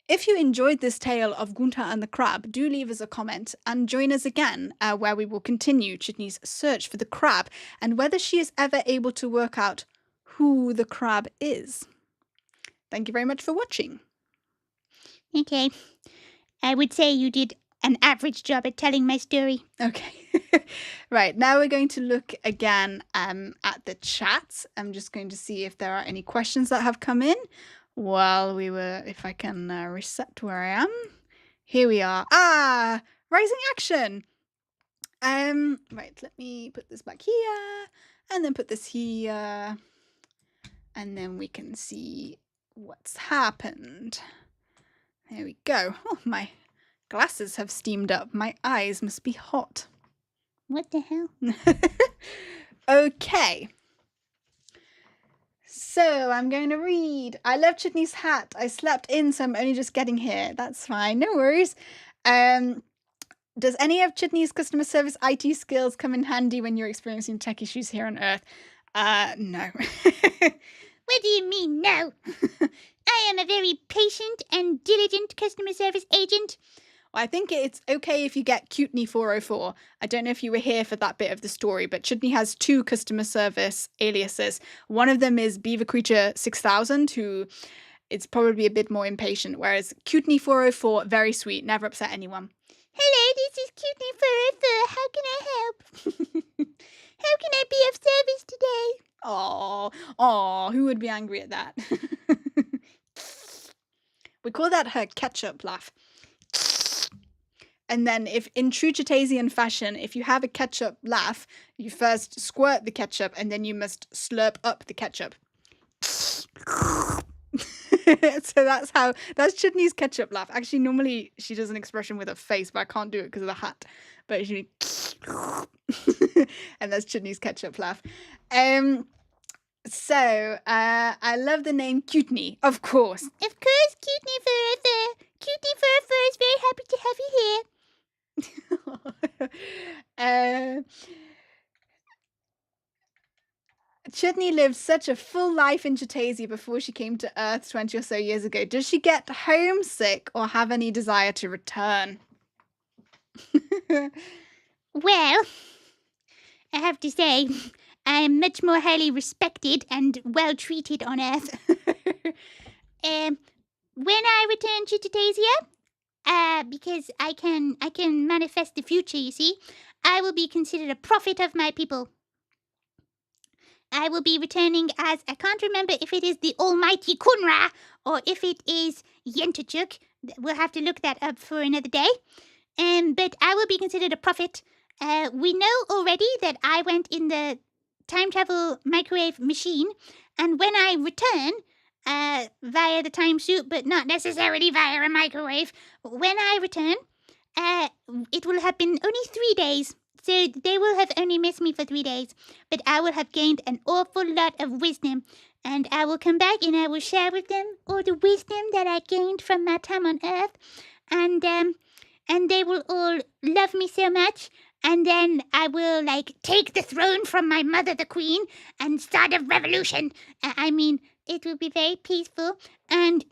if you enjoyed this tale of Gunter and the Crab, do leave us a comment and join us again where we will continue Chutney's search for the crab and whether she is ever able to work out who the crab is. Thank you very much for watching. Okay. I would say you did an average job at telling my story. Okay. Right, now we're going to look again at the chat. I'm just going to see if there are any questions that have come in. While we were, if I can reset where I am. Here we are. Rising action. Right, let me put this back here and then put this here. And then we can see what's happened. There we go. Oh, my glasses have steamed up. My eyes must be hot. What the hell? Okay. So I'm going to read. I love Chutney's hat. I slept in, so I'm only just getting here. That's fine. No worries. Does any of Chutney's customer service IT skills come in handy when you're experiencing tech issues here on Earth? No. What do you mean, no? I am a very patient and diligent customer service agent. Well, I think it's okay if you get Chutney 404. I don't know if you were here for that bit of the story, but Chutney has two customer service aliases. One of them is Beaver Creature 6000, who is probably a bit more impatient, whereas Chutney 404, very sweet, never upset anyone. Hello, this is Chutney 404. How can I help? How can I be of service today? Oh, who would be angry at that? We call that her ketchup laugh. And then if in true Chutasian fashion, if you have a ketchup laugh, you first squirt the ketchup and then you must slurp up the ketchup. So that's Chutney's ketchup laugh. Actually, normally she does an expression with her face, but I can't do it because of the hat. But she and that's Chutney's ketchup laugh. So I love the name Chutney, of course. Of course, Chutney 404. Chutney 404 is very happy to have you here. Chutney lived such a full life in Chutasia before she came to Earth 20 or so years ago. Does she get homesick or have any desire to return? Well, I have to say, I am much more highly respected and well treated on Earth. When I return to Chutasia, because I can manifest the future, you see, I will be considered a prophet of my people. I will be returning as, I can't remember if it is the almighty Kunra or if it is Yentachuk. We'll have to look that up for another day. But I will be considered a prophet. We know already that I went in the time travel microwave machine, and when I return via the time soup, but not necessarily via a microwave, when I return, it will have been only 3 days. So they will have only missed me for 3 days, but I will have gained an awful lot of wisdom, and I will come back and I will share with them all the wisdom that I gained from my time on Earth, and they will all love me so much, and then I will, take the throne from my mother, the queen, and start a revolution. I mean, it will be very peaceful, and...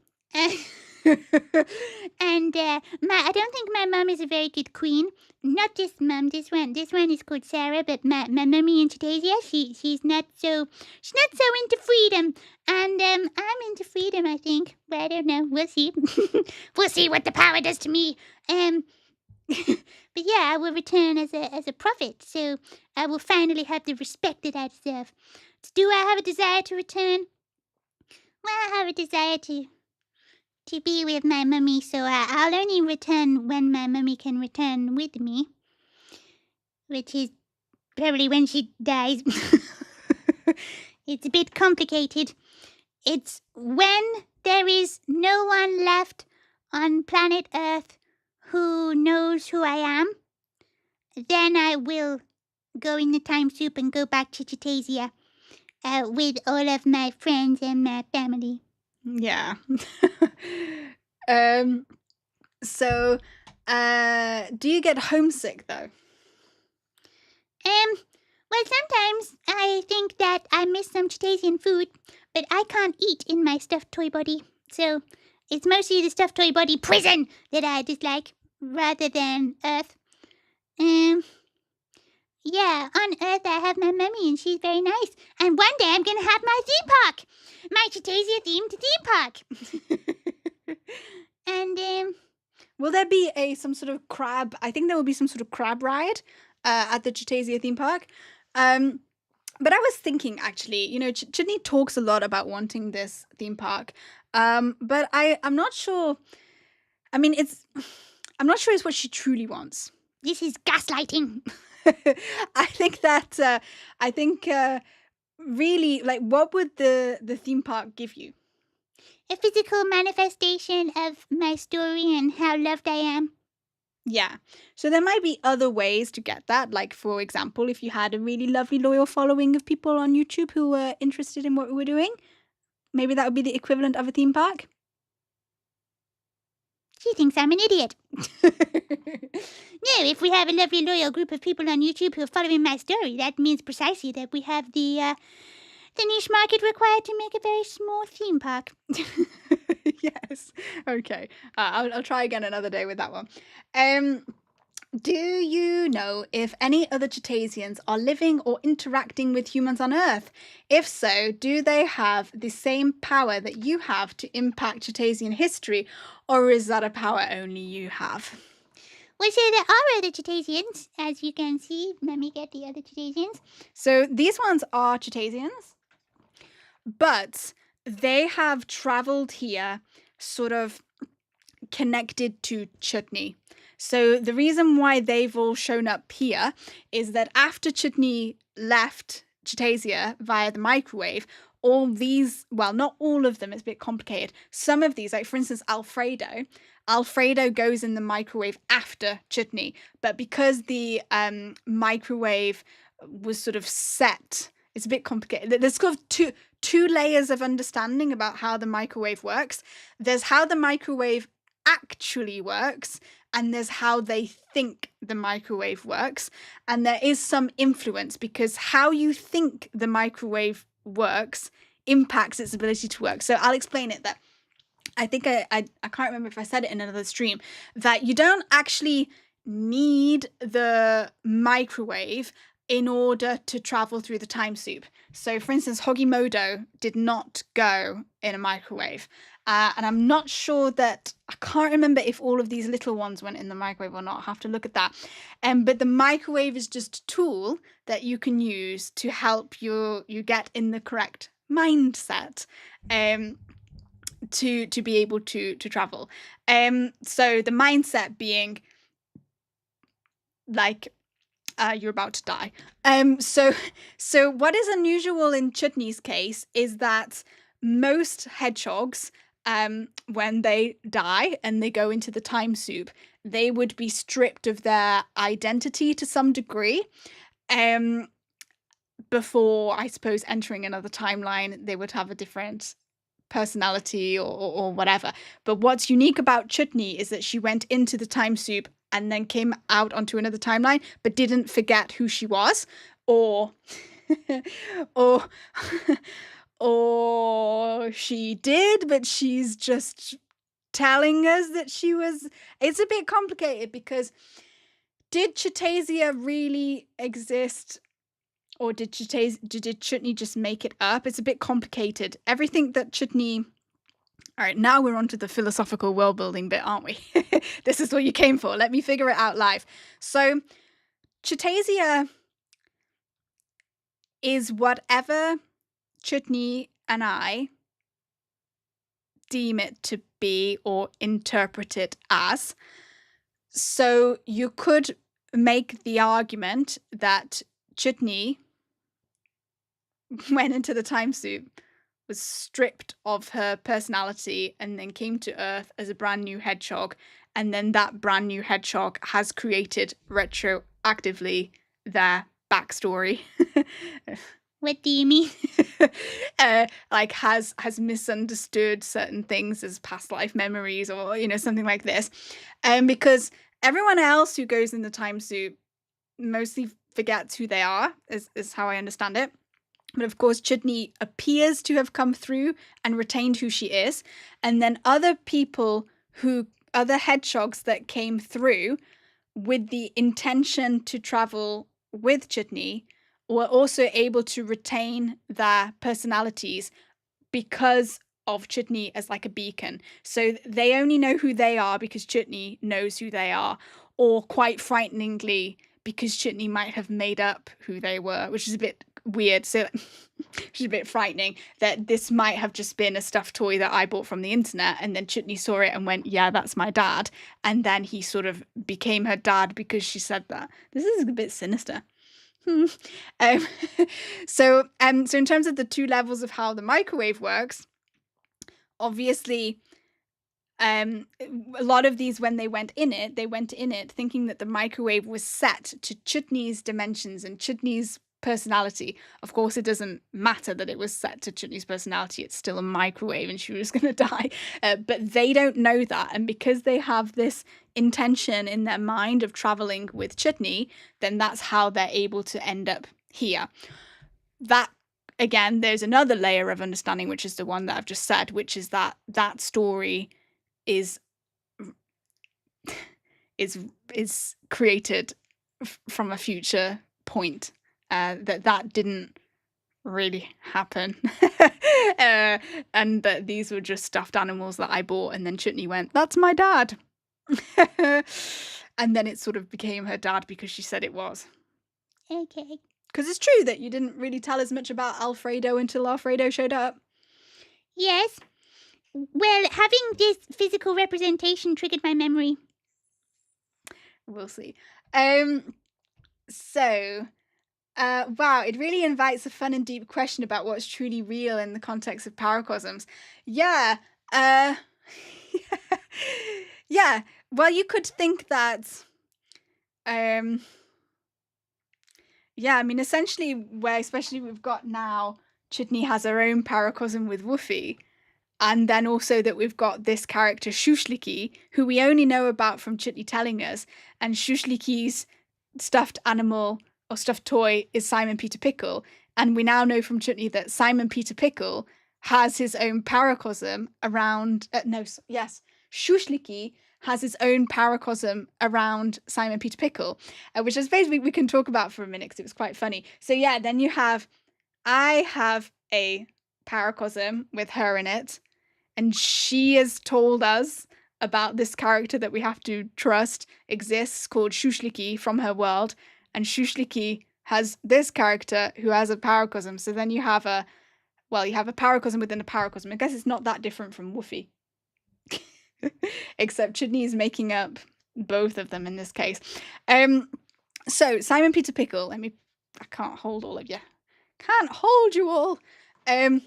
I don't think my mum is a very good queen. Not this mum. This one is called Sarah. But my mummy in Chutasia, she's not so into freedom. And I'm into freedom, I think. But I don't know. We'll see. We'll see what the power does to me. But yeah, I will return as a prophet. So I will finally have the respect that I deserve. Do I have a desire to return? Well, I have a desire to be with my mummy, so I'll only return when my mummy can return with me, which is probably when she dies. It's a bit complicated. It's when there is no one left on planet Earth who knows who I am, then I will go in the time soup and go back to Chutasia with all of my friends and my family. Yeah. So, do you get homesick though? Well, sometimes I think that I miss some Chutasian food, but I can't eat in my stuffed toy body. So it's mostly the stuffed toy body prison that I dislike, rather than Earth. Yeah, on Earth I have my mummy and she's very nice. And one day I'm going to have my theme park. My Chutasia themed theme park. And, will there be some sort of crab? I think there will be some sort of crab ride at the Chutasia theme park. But I was thinking, actually, Chutney talks a lot about wanting this theme park. But I'm not sure. I mean, I'm not sure it's what she truly wants. This is gaslighting. I think really, what would the theme park give you? A physical manifestation of my story and how loved I am. Yeah. So there might be other ways to get that. Like, for example, if you had a really lovely, loyal following of people on YouTube who were interested in what we were doing, maybe that would be the equivalent of a theme park. She thinks I'm an idiot. No, if we have a lovely, loyal group of people on YouTube who are following my story, that means precisely that we have the niche market required to make a very small theme park. Yes. Okay. I'll try again another day with that one. Do you know if any other Chutasians are living or interacting with humans on Earth? If so, do they have the same power that you have to impact Chutasian history, or is that a power only you have? Well, so there are other Chutasians, as you can see. Let me get the other Chutasians. So these ones are Chutasians, but they have travelled here sort of connected to Chutney. So the reason why they've all shown up here is that after Chutney left Chutasia via the microwave, all these, well, not all of them, it's a bit complicated. Some of these, like for instance, Alfredo goes in the microwave after Chutney, but because the microwave was sort of set, it's a bit complicated. There's sort of two layers of understanding about how the microwave works. There's how the microwave actually works, and there's how they think the microwave works. And there is some influence because how you think the microwave works impacts its ability to work. So I'll explain it. That I think I can't remember if I said it in another stream, that you don't actually need the microwave in order to travel through the time soup. So for instance, Hogimodo did not go in a microwave. And I'm not sure that, I can't remember if all of these little ones went in the microwave or not. I'll have to look at that. But the microwave is just a tool that you can use to help you get in the correct mindset to be able to travel. So the mindset being, like you're about to die. So what is unusual in Chutney's case is that most hedgehogs, when they die and they go into the time soup, they would be stripped of their identity to some degree. Before, I suppose, entering another timeline, they would have a different personality or whatever. But what's unique about Chutney is that she went into the time soup and then came out onto another timeline, but didn't forget who she was, or or or she did, but she's just telling us that she was. It's a bit complicated because did Chutasia really exist? Or did Chutney just make it up? It's a bit complicated. Everything that Chutney... All right, now we're on to the philosophical world building bit, aren't we? This is what you came for. Let me figure it out live. So, Chutasia is whatever Chutney and I deem it to be or interpret it as. So, you could make the argument that Chutney went into the time soup, was stripped of her personality, and then came to Earth as a brand new hedgehog. And then that brand new hedgehog has created retroactively their backstory. What do you mean? Like has misunderstood certain things as past life memories, or something like this. Because everyone else who goes in the time soup mostly forgets who they are, is how I understand it. But of course, Chutney appears to have come through and retained who she is. And then other hedgehogs that came through with the intention to travel with Chutney were also able to retain their personalities because of Chutney as like a beacon. So they only know who they are because Chutney knows who they are, or quite frighteningly, because Chutney might have made up who they were, which is a bit weird. So which is a bit frightening, that this might have just been a stuffed toy that I bought from the internet, and then Chutney saw it and went, yeah, that's my dad. And then he sort of became her dad because she said that. This is a bit sinister. So in terms of the two levels of how the microwave works, obviously, a lot of these, when they went in it thinking that the microwave was set to Chutney's dimensions and Chutney's personality. Of course, it doesn't matter that it was set to Chutney's personality. It's still a microwave and she was going to die. But they don't know that. And because they have this intention in their mind of traveling with Chutney, then that's how they're able to end up here. That, again, there's another layer of understanding, which is the one that I've just said, which is that story is created from a future point, that didn't really happen, and that these were just stuffed animals that I bought, and then Chutney went, that's my dad. And then it sort of became her dad because she said it was. Okay. Because it's true that you didn't really tell us much about Alfredo until Alfredo showed up. Yes. Well, having this physical representation triggered my memory. We'll see. So, wow, it really invites a fun and deep question about what's truly real in the context of paracosms. Yeah. Yeah. Well, you could think that... yeah, I mean, essentially, especially we've got now, Chutney has her own paracosm with Woofy. And then also that we've got this character, Schusslicki, who we only know about from Chutney telling us. And Schusslicki's stuffed animal or stuffed toy is Simon Peter Pickle. And we now know from Chutney that Simon Peter Pickle has his own paracosm around... Schusslicki has his own paracosm around Simon Peter Pickle, which I suppose we can talk about for a minute because it was quite funny. So yeah, then I have a paracosm with her in it, and she has told us about this character that we have to trust exists called Schusslicki from her world, and Schusslicki has this character who has a paracosm. So then you have a paracosm within a paracosm. I guess it's not that different from Woofy. Except Chutney is making up both of them in this case. So Simon Peter Pickle. I can't hold all of you. Can't hold you all. Right.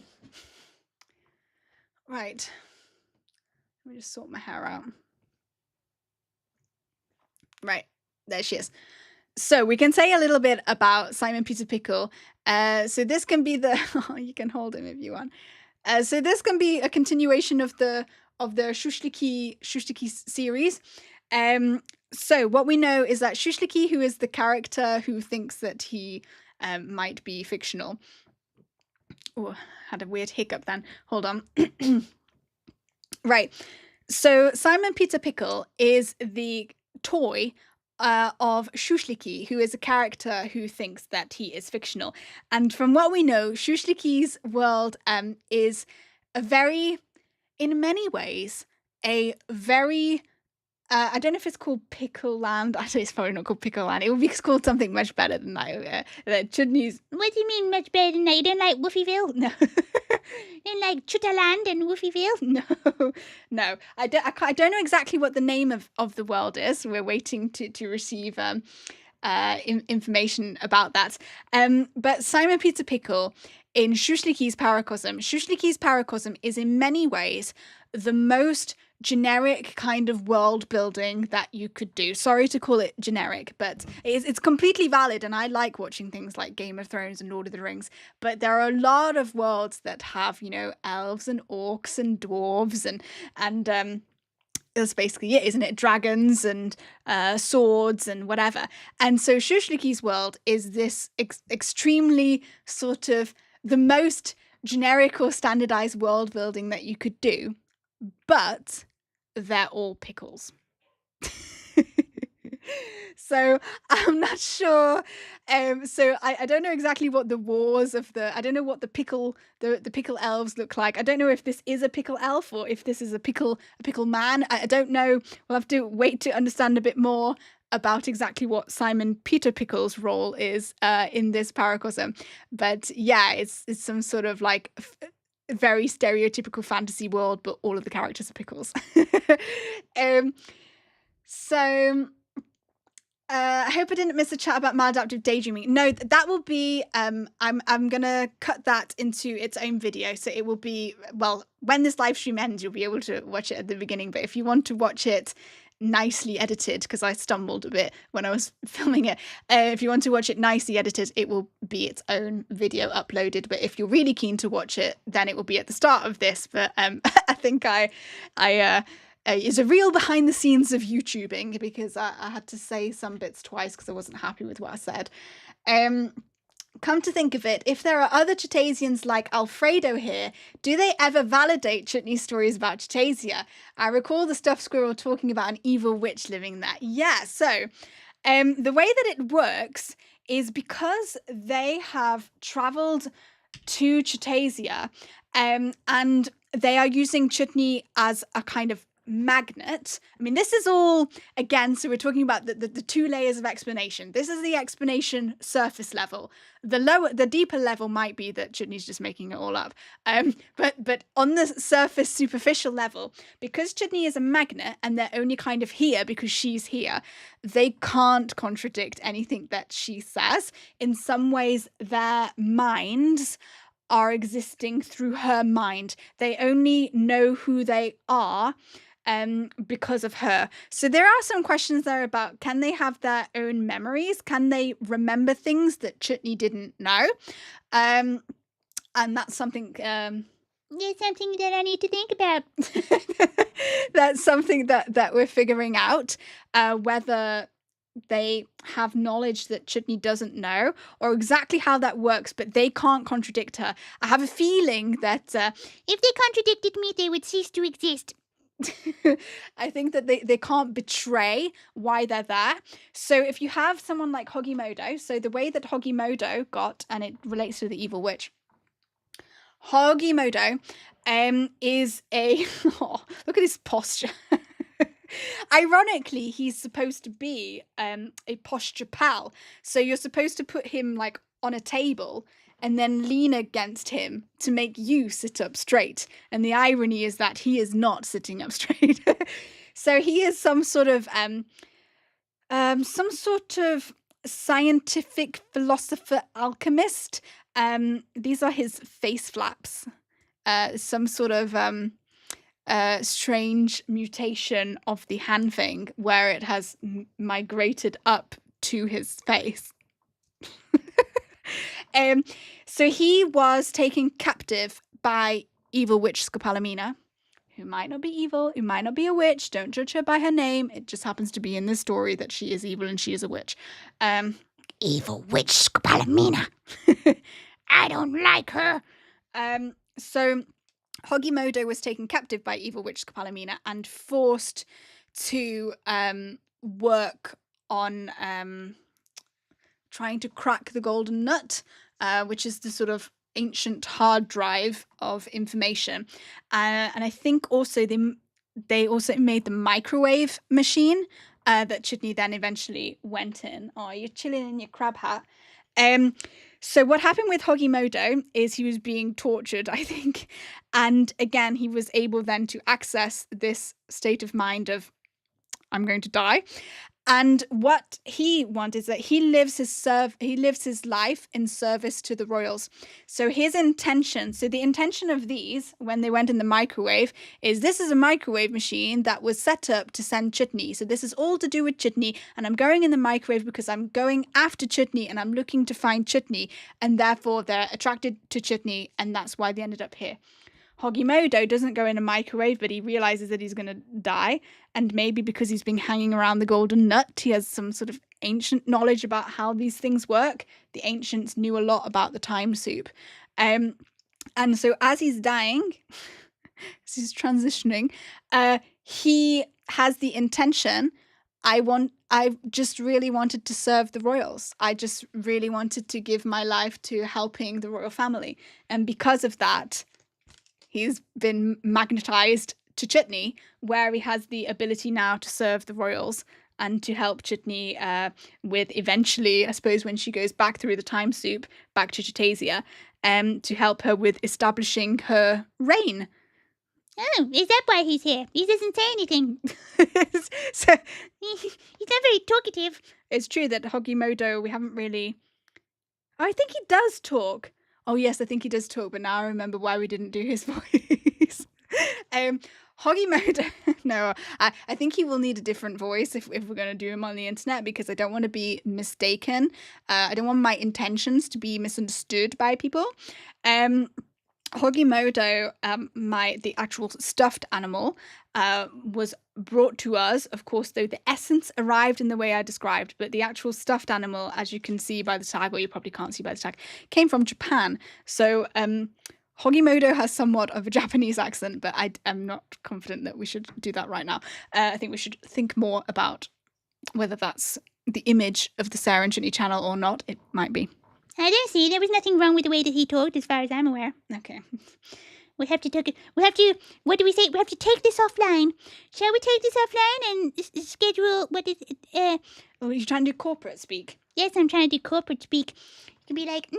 Let me just sort my hair out. Right. There she is. So we can say a little bit about Simon Peter Pickle. So this can be the you can hold him if you want. So this can be a continuation of the Schusslicki series. So what we know is that Schusslicki, who is the character who thinks that he might be fictional. Oh, had a weird hiccup then. Hold on. Right. So Simon Peter Pickle is the toy of Schusslicki, who is a character who thinks that he is fictional. And from what we know, Schusslicki's world is in many ways, a very I don't know if it's called Pickle Land. Actually, it's probably not called Pickle Land. It would be called something much better than that. Chutney's. What do you mean much better than that? You don't like Woofyville? No. You don't like Chutaland and Woofyville? No. I don't know exactly what the name of the world is. We're waiting to receive information about that. But Simon Peter Pickle in Schusslicki's paracosm. Schusslicki's paracosm is in many ways the most generic kind of world building that you could do. Sorry to call it generic, but it's completely valid, and I like watching things like Game of Thrones and Lord of the Rings, but there are a lot of worlds that have, elves and orcs and dwarves and that's basically it, isn't it? Dragons and swords and whatever. And so Schusslicki's world is this extremely sort of the most generic or standardized world building that you could do, but they're all pickles. So I'm not sure. So I don't know exactly what the wars of I don't know what the pickle elves look like. I don't know if this is a pickle elf or if this is a pickle man. I don't know. We'll have to wait to understand a bit more about exactly what Simon Peter Pickle's role is in this paracosm. But yeah, it's some sort of like very stereotypical fantasy world, but all of the characters are pickles. So I hope I didn't miss a chat about maladaptive daydreaming. No, that will be I'm gonna cut that into its own video, so it will be, well, when this live stream ends you'll be able to watch it at the beginning, but if you want to watch it nicely edited, because I stumbled a bit when I was filming it, if you want to watch it nicely edited, it will be its own video uploaded. But if you're really keen to watch it, then it will be at the start of this. But I think it's a real behind the scenes of YouTubing, because I had to say some bits twice because I wasn't happy with what I said. Come to think of it, if there are other Chutasians like Alfredo here, do they ever validate Chutney's stories about Chutasia? I recall the stuffed squirrel talking about an evil witch living there. Yeah, so the way that it works is because they have travelled to Chutasia and they are using Chutney as a kind of magnet. I mean, this is all, again, so we're talking about the two layers of explanation. This is the explanation surface level. The deeper level might be that Chutney's just making it all up. But on the surface superficial level, because Chutney is a magnet and they're only kind of here because she's here, they can't contradict anything that she says. In some ways, their minds are existing through her mind. They only know who they are because of her. So there are some questions there about, can they have their own memories? Can they remember things that Chutney didn't know? And that's something... It's something that I need to think about. That's something that we're figuring out, whether they have knowledge that Chutney doesn't know, or exactly how that works, but they can't contradict her. I have a feeling that... if they contradicted me, they would cease to exist. I think that they can't betray why they're there. So if you have someone like Hogimodo, so the way that Hogimodo got, and it relates to the evil witch, Hogimodo is a... oh, look at his posture. Ironically, he's supposed to be a posture pal. So you're supposed to put him like on a table and then lean against him to make you sit up straight. And the irony is that he is not sitting up straight. So he is some sort of scientific philosopher alchemist. These are his face flaps. Some sort of strange mutation of the hand thing where it has migrated up to his face. So he was taken captive by evil witch Scopolamina, who might not be evil, who might not be a witch. Don't judge her by her name. It just happens to be in this story that she is evil and she is a witch. Evil witch Scopolamina. I don't like her. So Hogimodo was taken captive by evil witch Scopolamina and forced to work on trying to crack the golden nut, which is the sort of ancient hard drive of information. And I think also they also made the microwave machine that Chutney then eventually went in. Oh, you're chilling in your crab hat. So what happened with Hogimodo is he was being tortured, I think. And again, he was able then to access this state of mind of, I'm going to die. And what he wants is that he lives his life in service to the royals. So his intention, the intention of these, when they went in the microwave, is this is a microwave machine that was set up to send Chutney. So this is all to do with Chutney, and I'm going in the microwave because I'm going after Chutney and I'm looking to find Chutney, and therefore they're attracted to Chutney, and that's why they ended up here. Hogimodo doesn't go in a microwave, but he realizes that he's going to die. And maybe because he's been hanging around the golden nut, he has some sort of ancient knowledge about how these things work. The ancients knew a lot about the time soup. And so as he's dying, as he's transitioning, he has the intention, I just really wanted to serve the royals. I just really wanted to give my life to helping the royal family. And because of that, he's been magnetized to Chutney, where he has the ability now to serve the royals and to help Chutney with eventually, I suppose, when she goes back through the time soup, back to Chutasia, to help her with establishing her reign. Oh, is that why he's here? He doesn't say anything. So he's not very talkative. It's true that Hogimodo, we haven't really... Oh, I think he does talk. Oh, yes, I think he does talk, but now I remember why we didn't do his voice. Hogimodo, no, I think he will need a different voice if we're going to do him on the internet, because I don't want to be mistaken. I don't want my intentions to be misunderstood by people. Hogimodo, the actual stuffed animal, was brought to us, of course, though the essence arrived in the way I described, but the actual stuffed animal, as you can see by the tag, or you probably can't see by the tag, came from Japan. So Hogimodo has somewhat of a Japanese accent, but I am not confident that we should do that right now. I think we should think more about whether that's the image of the Sarah and Chutney channel or not. It might be. I don't see. There was nothing wrong with the way that he talked, as far as I'm aware. Okay. We have to take it. What do we say? We have to take this offline. Shall we take this offline and schedule, what is it? Oh, you're trying to do corporate speak? Yes, I'm trying to do corporate speak. You can be like,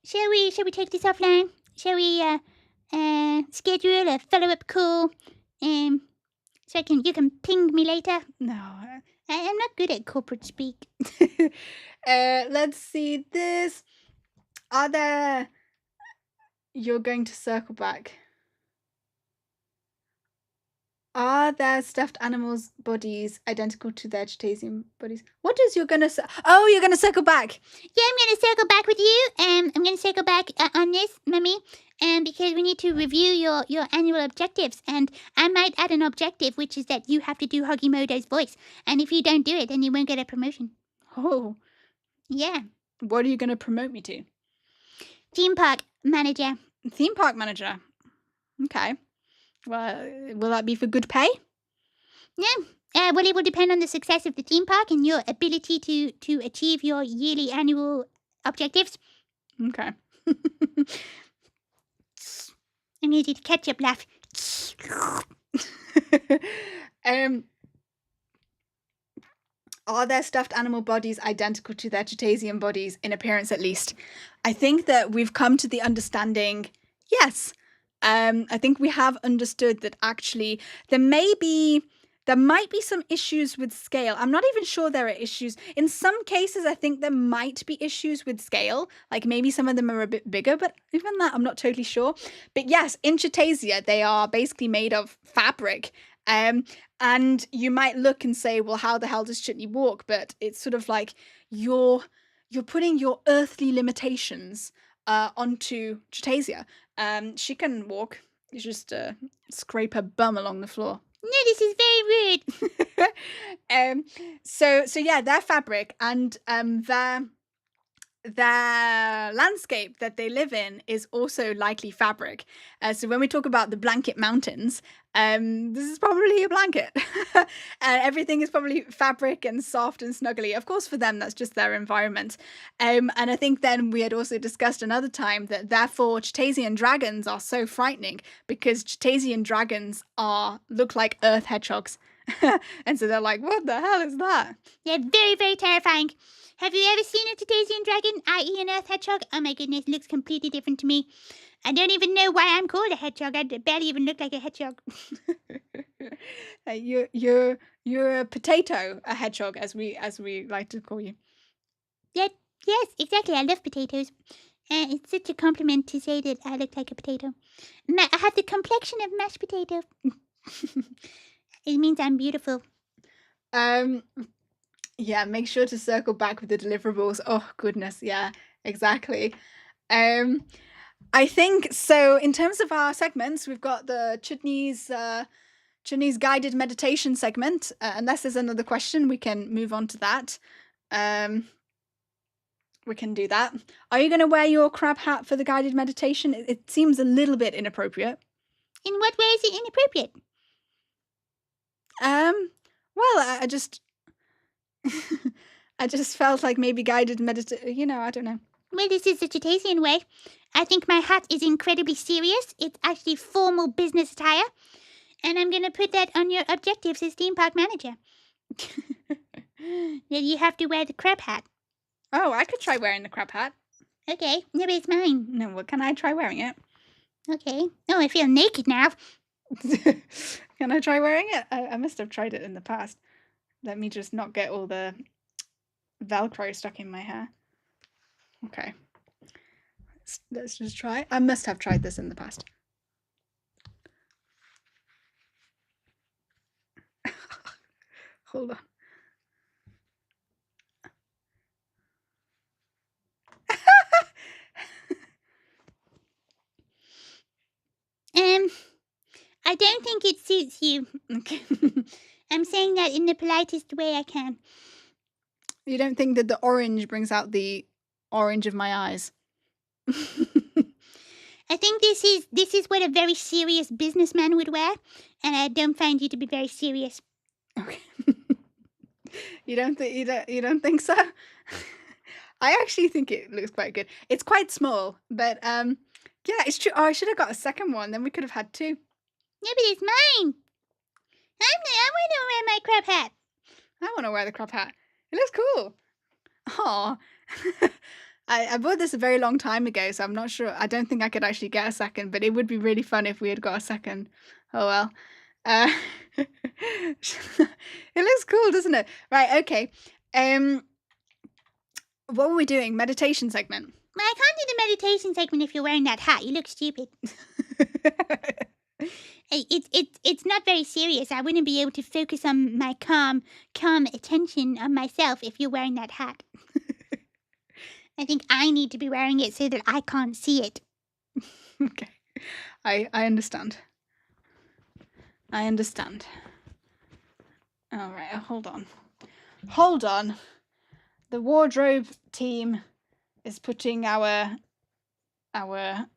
shall we take this offline? Shall we schedule a follow-up call? So you can ping me later? No. I'm not good at corporate speak. Let's see this. You're going to circle back. Are there stuffed animals' bodies identical to their Chutasian bodies? What is you're going to... Oh, you're going to circle back. Yeah, I'm going to circle back with you. I'm going to circle back on this, Mummy. Because we need to review your annual objectives. And I might add an objective, which is that you have to do Hogimodo's voice. And if you don't do it, then you won't get a promotion. Oh. Yeah. What are you going to promote me to? Theme park manager. Theme park manager. Okay. Well, will that be for good pay? No. Well, it will depend on the success of the theme park and your ability to achieve your yearly annual objectives. Okay. I'm going to do the ketchup laugh. Are their stuffed animal bodies identical to their Chutasian bodies, in appearance at least? I think that we've come to the understanding, yes. I think we have understood that actually there may be There might be some issues with scale. I'm not even sure there are issues. In some cases, I think there might be issues with scale. Like maybe some of them are a bit bigger, but even that, I'm not totally sure. But yes, in Chutasia, they are basically made of fabric. And you might look and say, well, how the hell does Chutney walk? But it's sort of like you're putting your earthly limitations onto Chutasia. She can walk. You just scrape her bum along the floor. No, this is very rude. So yeah, their fabric and their landscape that they live in is also likely fabric. So when we talk about the blanket mountains, this is probably a blanket. And everything is probably fabric and soft and snuggly. Of course, for them, that's just their environment. And I think then we had also discussed another time that therefore Chutasian dragons are so frightening because Chutasian dragons look like earth hedgehogs. And so they're like, what the hell is that? They're very, very terrifying. Have you ever seen a Chutasian dragon, i.e. an earth hedgehog? Oh my goodness, it looks completely different to me. I don't even know why I'm called a hedgehog. I barely even look like a hedgehog. You're a potato, a hedgehog, as we like to call you. Yes, exactly. I love potatoes. It's such a compliment to say that I look like a potato. I have the complexion of mashed potato. It means I'm beautiful. Yeah, make sure to circle back with the deliverables. Oh goodness, yeah, exactly. I think so. In terms of our segments, we've got the Chutney's guided meditation segment. Unless there's another question, we can move on to that. We can do that. Are you going to wear your crab hat for the guided meditation? It seems a little bit inappropriate. In what way is it inappropriate? Well, I just felt like maybe guided meditation, I don't know. Well, this is the Chutasian way. I think my hat is incredibly serious. It's actually formal business attire. And I'm going to put that on your objectives as theme park manager. That you have to wear the crab hat. Oh, I could try wearing the crab hat. Okay, no, but it's mine. No, well, can I try wearing it? Okay. Oh, I feel naked now. Can I try wearing it? I must have tried it in the past. Let me just not get all the Velcro stuck in my hair. Okay. Let's just try. I must have tried this in the past. Hold on. I don't think it suits you. Okay. I'm saying that in the politest way I can. You don't think that the orange brings out the orange of my eyes? I think this is what a very serious businessman would wear, and I don't find you to be very serious. Okay. You don't think so? I actually think it looks quite good. It's quite small, but yeah, it's true. Oh, I should have got a second one. Then we could have had two. Yeah, but it's mine. I want to wear my crab hat. I want to wear the crab hat. It looks cool. Oh, I bought this a very long time ago, so I'm not sure. I don't think I could actually get a second, but it would be really fun if we had got a second. Oh well. It looks cool, doesn't it? Right. Okay. What were we doing? Meditation segment. Well, I can't do the meditation segment if you're wearing that hat. You look stupid. It's not very serious. I wouldn't be able to focus on my calm attention on myself if you're wearing that hat. I think I need to be wearing it so that I can't see it. Okay. I understand. I understand. All right, hold on. Hold on. The wardrobe team is putting our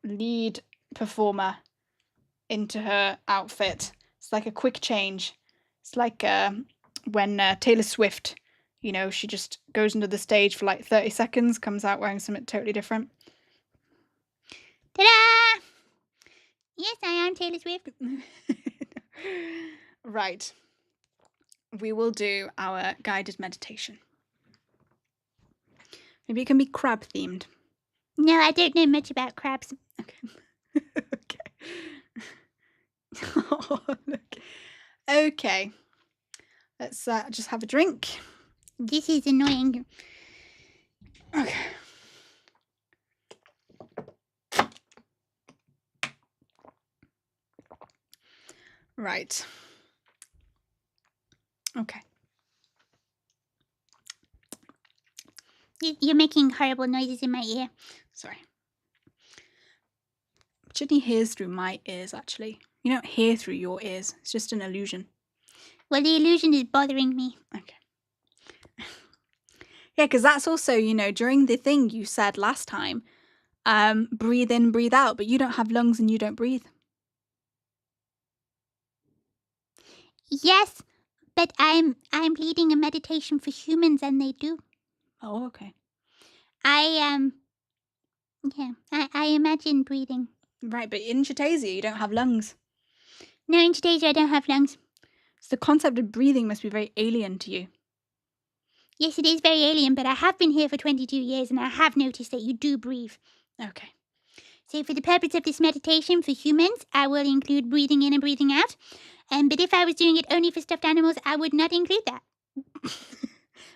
lead performer into her outfit. It's like a quick change. It's like when Taylor Swift, she just goes into the stage for like 30 seconds, comes out wearing something totally different. Ta-da! Yes, I am Taylor Swift. Right. We will do our guided meditation. Maybe it can be crab themed. No, I don't know much about crabs. Okay. Okay. Oh, look. Okay. Let's just have a drink. This is annoying. Okay. Right. Okay. You're making horrible noises in my ear. Sorry. Chutney hears through my ears, actually. You don't hear through your ears. It's just an illusion. Well, the illusion is bothering me. Okay. Yeah, because that's also, you know, during the thing you said last time, breathe in, breathe out, but you don't have lungs and you don't breathe. Yes, but I'm leading a meditation for humans, and they do. Oh, okay. I imagine breathing. Right, but in Chutasia, you don't have lungs. No, in Chutasia, I don't have lungs. So the concept of breathing must be very alien to you. Yes, it is very alien, but I have been here for 22 years, and I have noticed that you do breathe. Okay. So for the purpose of this meditation for humans, I will include breathing in and breathing out. But if I was doing it only for stuffed animals, I would not include that.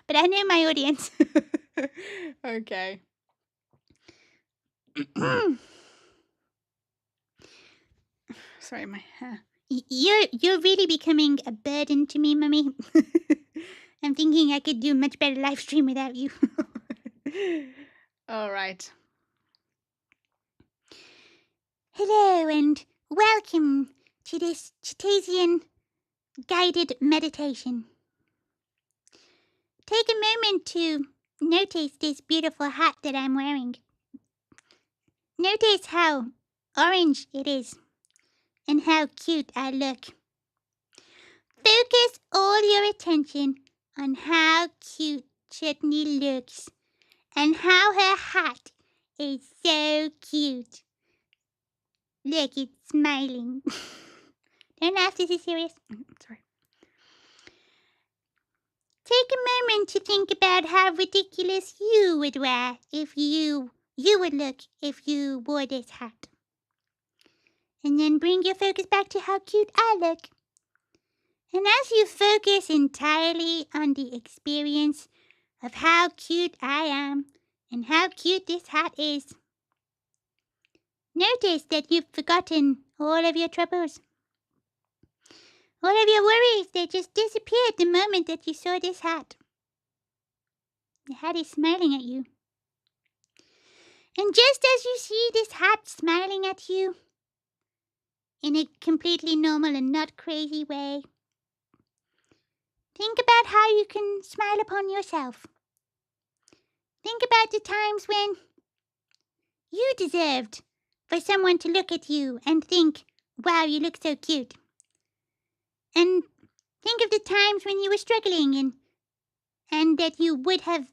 But I know my audience. Okay. Sorry, my hair. You're really becoming a burden to me, Mummy. I'm thinking I could do a much better live stream without you. All right. Hello and welcome to this Chutasian guided meditation. Take a moment to notice this beautiful hat that I'm wearing. Notice how orange it is and how cute I look. Focus all your attention on how cute Chutney looks and how her hat is so cute. Look, it's smiling. Don't laugh, this is serious. Sorry. Take a moment to think about how ridiculous you would wear if you would look if you wore this hat. And then bring your focus back to how cute I look. And as you focus entirely on the experience of how cute I am and how cute this hat is, notice that you've forgotten all of your troubles. All of your worries, they just disappeared the moment that you saw this hat. The hat is smiling at you. And just as you see this hat smiling at you, in a completely normal and not crazy way, think about how you can smile upon yourself. Think about the times when you deserved for someone to look at you and think, wow, you look so cute. And think of the times when you were struggling and that you would have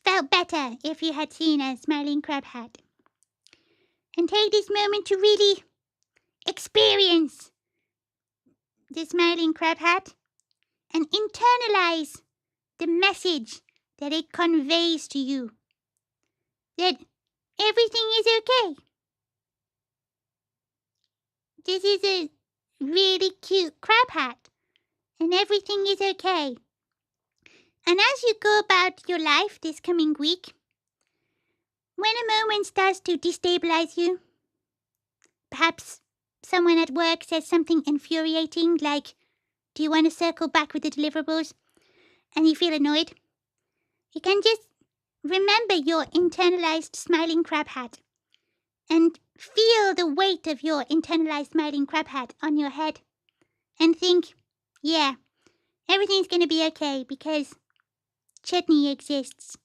felt better if you had seen a smiling crab hat. And take this moment to really experience the smiling crab hat and internalize the message that it conveys to you. That everything is okay. This is a really cute crab hat and everything is okay. And as you go about your life this coming week, when a moment starts to destabilize you, perhaps someone at work says something infuriating like, do you want to circle back with the deliverables? And you feel annoyed, you can just remember your internalized smiling crab hat and feel the weight of your internalized smiling crab hat on your head and think, yeah, everything's going to be okay because Chutney exists.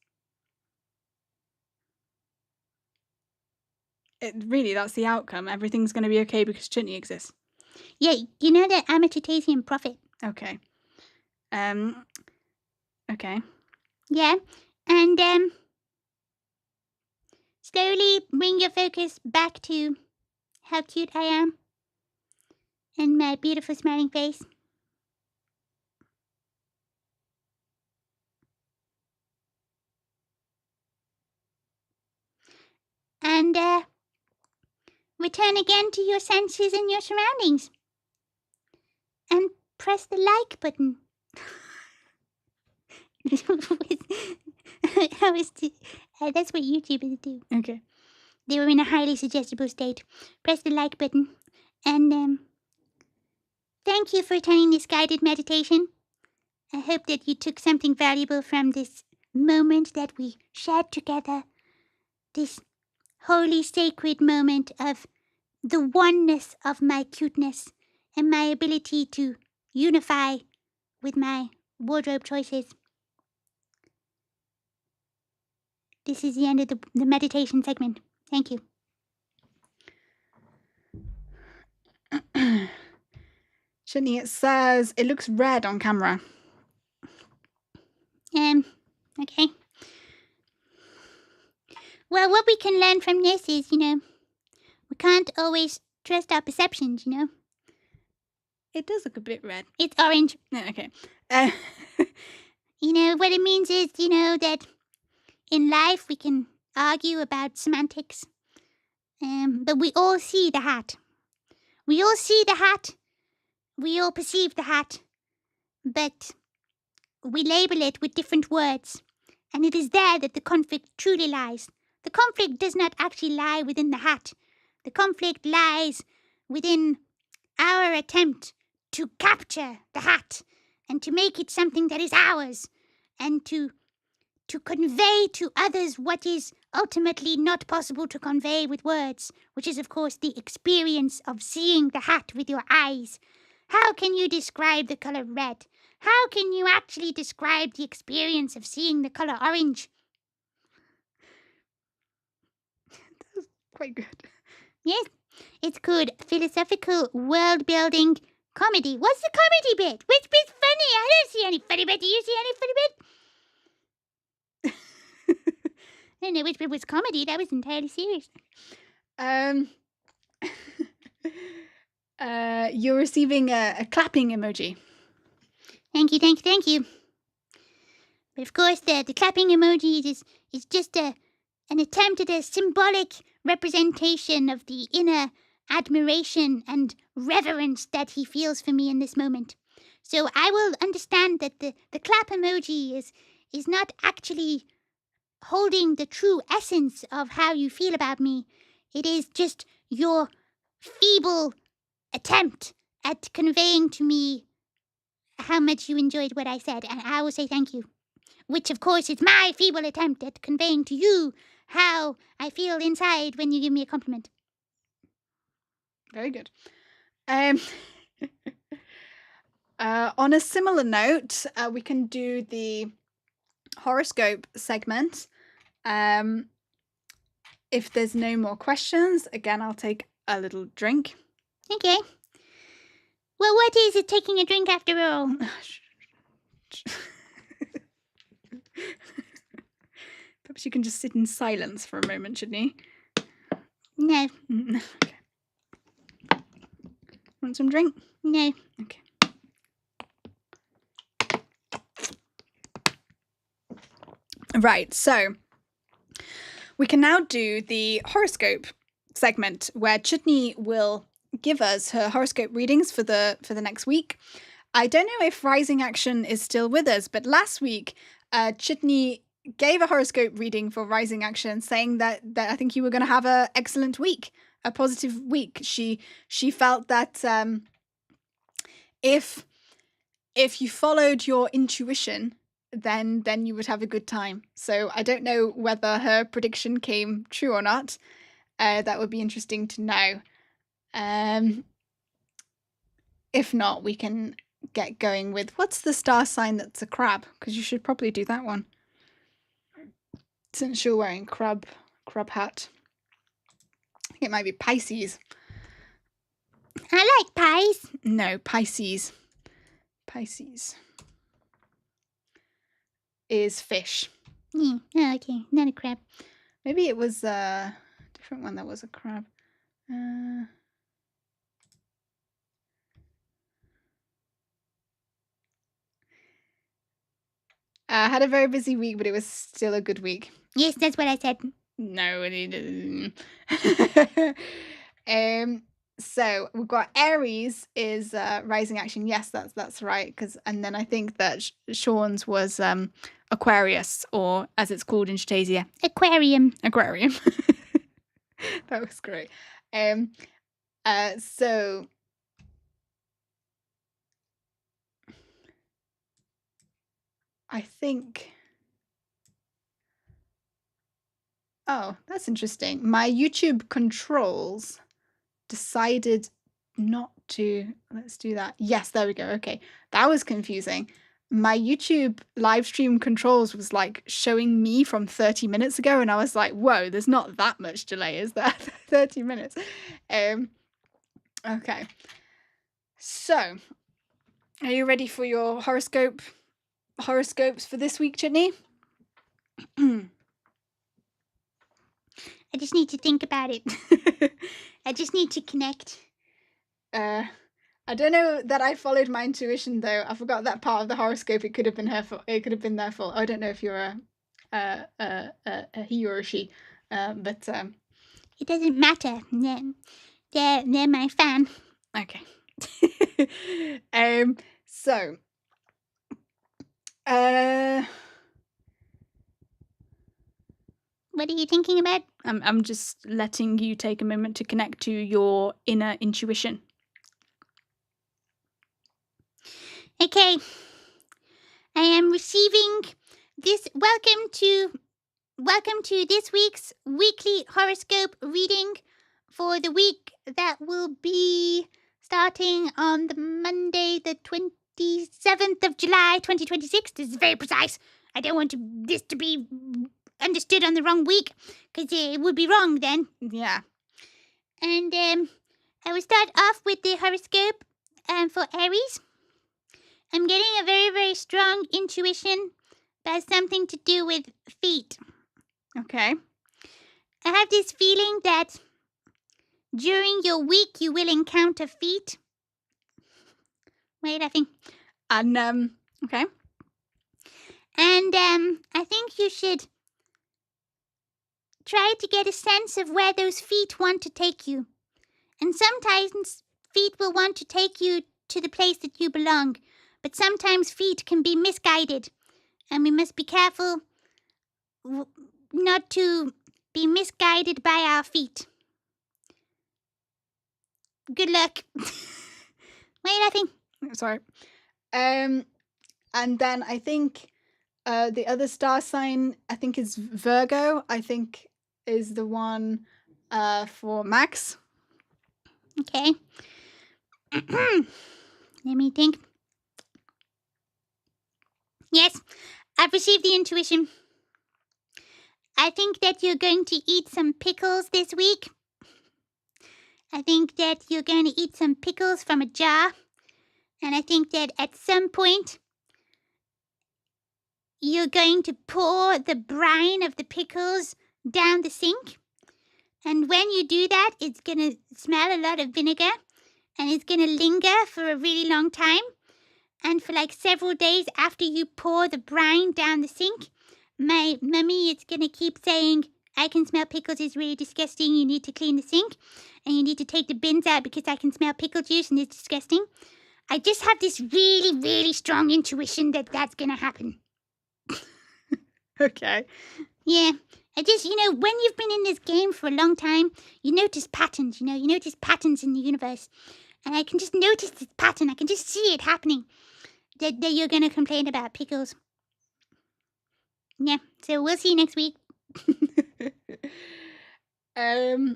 Really, that's the outcome. Everything's going to be okay because Chutney exists. Yeah, you know that I'm a Chutasian prophet. Okay. Okay. Yeah, and slowly bring your focus back to how cute I am and my beautiful smiling face. And return again to your senses and your surroundings. And press the like button. That's what YouTubers do. Okay. They were in a highly suggestible state. Press the like button. And thank you for attending this guided meditation. I hope that you took something valuable from this moment that we shared together. This holy, sacred moment of the oneness of my cuteness and my ability to unify with my wardrobe choices. This is the end of the meditation segment. Thank you. Chutney, it says it looks red on camera. Okay. Well, what we can learn from this is, we can't always trust our perceptions, It does look a bit red. It's orange. No, okay. What it means is, that in life we can argue about semantics. But we all see the hat. We all see the hat. We all perceive the hat. But we label it with different words. And it is there that the conflict truly lies. The conflict does not actually lie within the hat. The conflict lies within our attempt to capture the hat and to make it something that is ours and to convey to others what is ultimately not possible to convey with words, which is, of course, the experience of seeing the hat with your eyes. How can you describe the color red? How can you actually describe the experience of seeing the color orange? That's quite good. Yes, it's called philosophical world-building comedy. What's the comedy bit? Which bit's funny? I don't see any funny bit. Do you see any funny bit? I don't know which bit was comedy. That was entirely serious. You're receiving a clapping emoji. Thank you. But of course, the clapping emoji is just an attempt at a symbolic representation of the inner admiration and reverence that he feels for me in this moment. So I will understand that the clap emoji is not actually holding the true essence of how you feel about me. It is just your feeble attempt at conveying to me how much you enjoyed what I said, and I will say thank you. Which, of course, is my feeble attempt at conveying to you how I feel inside when you give me a compliment. Very good. On a similar note, we can do the horoscope segment. If there's no more questions, again, I'll take a little drink. Okay. Well, what is it taking a drink after all? Perhaps you can just sit in silence for a moment, Chutney. No. Okay. Want some drink? No. Okay. Right, so we can now do the horoscope segment where Chutney will give us her horoscope readings for the next week. I don't know if Rising Action is still with us, but last week Chutney gave a horoscope reading for Rising Action, saying that I think you were going to have an excellent week, a positive week. She felt that if you followed your intuition, then you would have a good time. So I don't know whether her prediction came true or not. That would be interesting to know. If not, we can get going with what's the star sign that's a crab, because you should probably do that one since you're wearing crab hat. I think it might be Pisces. I like pies. No, Pisces is fish. Yeah. Oh, okay. Not a crab. Maybe it was a different one that was a crab. I had a very busy week, but it was still a good week. Yes, that's what I said. No, it didn't. So we've got Aries is rising action. Yes, that's right. And then I think that Sean's was Aquarius, or as it's called in Chutasia, Aquarium. Aquarium. That was great. So I think. Oh, that's interesting. My YouTube controls decided not to. Let's do that. Yes, there we go. Okay, that was confusing. My YouTube live stream controls was like showing me from 30 minutes ago, and I was like, whoa, there's not that much delay, is there? 30 minutes. Okay. So, are you ready for your horoscopes for this week, Chutney? I just need to think about it. I just need to connect. I don't know that I followed my intuition though. I forgot that part of the horoscope. It could have been her fault. It could have been their fault. I don't know if you're a he or a she, but It doesn't matter. They're my fan. Okay. So What are you thinking about? I'm just letting you take a moment to connect to your inner intuition. Okay. I am receiving this. Welcome to this week's weekly horoscope reading for the week that will be starting on the Monday, the 27th of July, 2026. This is very precise. I don't want this to be understood on the wrong week, because it would be wrong then. Yeah. And I will start off with the horoscope for Aries. I'm getting a very, very strong intuition that has something to do with feet. Okay. I have this feeling that during your week you will encounter feet. Why are you laughing? And okay. And I think you should try to get a sense of where those feet want to take you. And sometimes feet will want to take you to the place that you belong. But sometimes feet can be misguided. And we must be careful not to be misguided by our feet. Good luck. Why are you laughing? Sorry. And then I think the other star sign, I think, is Virgo. I think is the one for Max. Okay. Let me think. Yes, I've received the intuition. I think that you're going to eat some pickles this week. I think that you're going to eat some pickles from a jar. And I think that at some point, you're going to pour the brine of the pickles down the sink. And when you do that, it's going to smell a lot of vinegar. And it's going to linger for a really long time. And for like several days after you pour the brine down the sink, my mummy is going to keep saying, I can smell pickles, it's really disgusting, you need to clean the sink. And you need to take the bins out because I can smell pickle juice and it's disgusting. I just have this really, really strong intuition that that's going to happen. Okay. Yeah. I just, when you've been in this game for a long time, you notice patterns, you notice patterns in the universe. And I can just notice this pattern. I can just see it happening. That you're going to complain about pickles. Yeah, so we'll see you next week. Okay.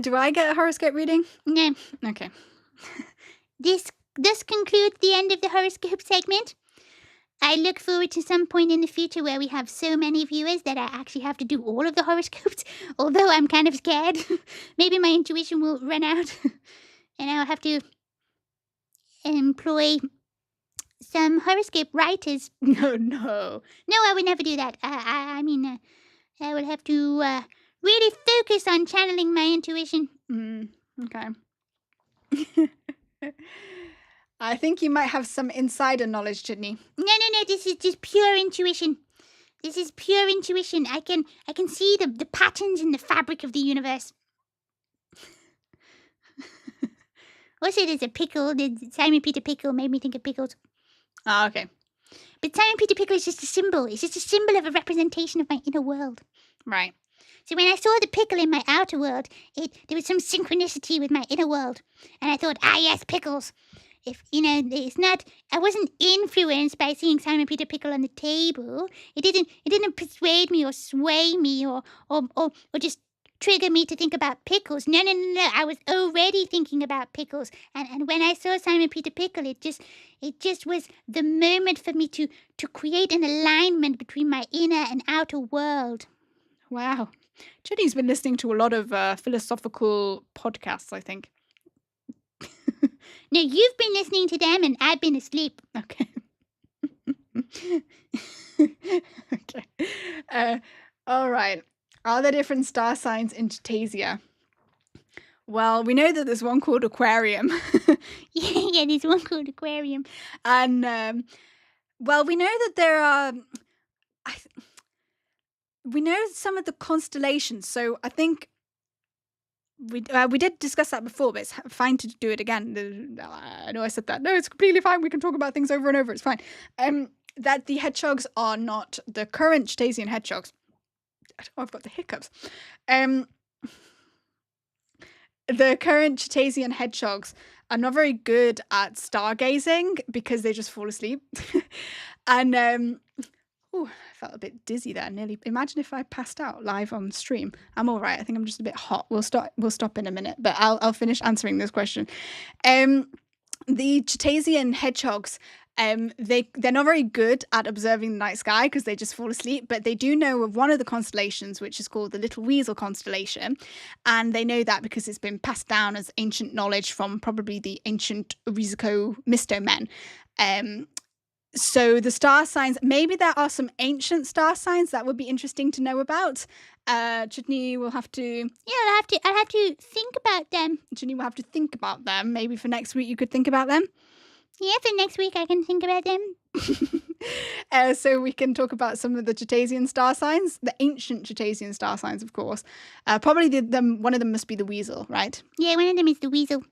Do I get a horoscope reading? No. Okay. This concludes the end of the horoscope segment. I look forward to some point in the future where we have so many viewers that I actually have to do all of the horoscopes, although I'm kind of scared. Maybe my intuition will run out and I'll have to employ some horoscope writers. No. No, I would never do that. I mean, I would have to really focus on channeling my intuition. Okay. I think you might have some insider knowledge, Chutney. No, this is just pure intuition. This is pure intuition. I can see the patterns in the fabric of the universe. Also, there's a pickle. Simon Peter Pickle made me think of pickles. Ah, okay. But Simon Peter Pickle is just a symbol. It's just a symbol of a representation of my inner world. Right. So when I saw the pickle in my outer world, there was some synchronicity with my inner world. And I thought, yes, pickles. If, it's not, I wasn't influenced by seeing Simon Peter Pickle on the table. It didn't persuade me or sway me or just trigger me to think about pickles. No. I was already thinking about pickles. And when I saw Simon Peter Pickle, it just was the moment for me to create an alignment between my inner and outer world. Wow. Chutney's been listening to a lot of philosophical podcasts, I think. No, you've been listening to them and I've been asleep. Okay. Okay. All right. Are there different star signs in Chutasia? Well, we know that there's one called Aquarium. Yeah, there's one called Aquarium. And, well, we know that there are... we know some of the constellations, so I think... We did discuss that before, but it's fine to do it again. I know I said that. No, it's completely fine. We can talk about things over and over. It's fine. That the hedgehogs are not the current Chutasian hedgehogs. I've got the hiccups. The current Chutasian hedgehogs are not very good at stargazing because they just fall asleep. And I felt a bit dizzy there. Nearly. Imagine if I passed out live on stream. I'm all right. I think I'm just a bit hot. We'll stop in a minute, but I'll finish answering this question. The Chutasian hedgehogs, they're not very good at observing the night sky because they just fall asleep, but they do know of one of the constellations, which is called the Little Weasel constellation, and they know that because it's been passed down as ancient knowledge from probably the ancient Rizuko Misto men. So the star signs, maybe there are some ancient star signs that would be interesting to know about. Chutney will have to... Yeah, I'll have to think about them. Chutney will have to think about them. Maybe for next week you could think about them. Yeah, for next week I can think about them. So we can talk about some of the Chutasian star signs, the ancient Chutasian star signs, of course. Probably one of them must be the weasel, right? Yeah, one of them is the weasel.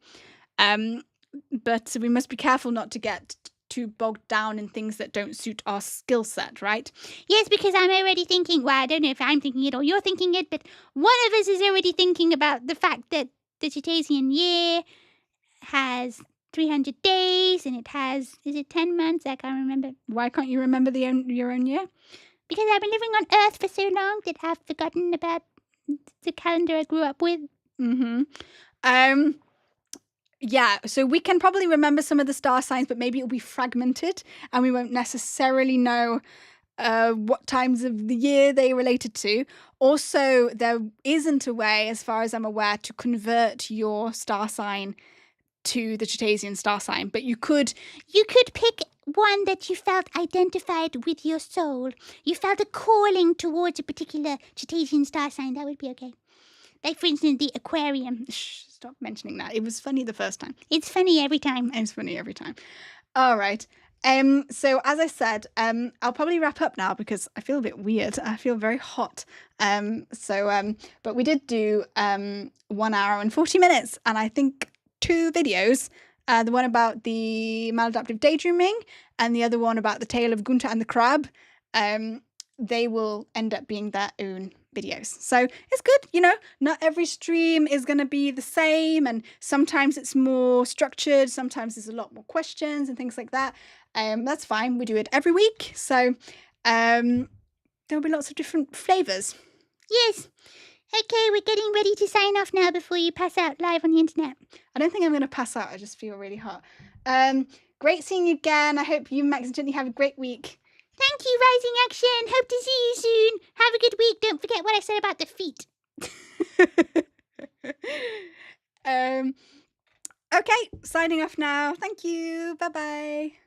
But we must be careful not to get too bogged down in things that don't suit our skill set, right? Yes, because I'm already thinking, well, I don't know if I'm thinking it or you're thinking it, but one of us is already thinking about the fact that the Chutasian year has 300 days and it has, is it 10 months? I can't remember. Why can't you remember your own year? Because I've been living on Earth for so long that I've forgotten about the calendar I grew up with. Yeah, so we can probably remember some of the star signs, but maybe it'll be fragmented and we won't necessarily know what times of the year they related to. Also, there isn't a way, as far as I'm aware, to convert your star sign to the Chutasian star sign, but you could pick one that you felt identified with your soul. You felt a calling towards a particular Chutasian star sign. That would be okay. Like, for instance, the Aquarium. Shh, stop mentioning that. It was funny the first time. It's funny every time. It's funny every time. All right. So as I said, I'll probably wrap up now because I feel a bit weird. I feel very hot. But we did do 1 hour and 40 minutes, and I think 2 videos. The one about the maladaptive daydreaming and the other one about the tale of Gunter and the crab. They will end up being their own videos. So it's good, not every stream is going to be the same, and sometimes it's more structured, sometimes there's a lot more questions and things like that. That's fine. We do it every week. So there'll be lots of different flavours. Yes. Okay, we're getting ready to sign off now before you pass out live on the internet. I don't think I'm going to pass out. I just feel really hot. Great seeing you again. I hope you, Max and Chutney, have a great week. Thank you, Rising Action. Hope to see you soon. Have a good week. Don't forget what I said about the feet. Okay, signing off now. Thank you. Bye-bye.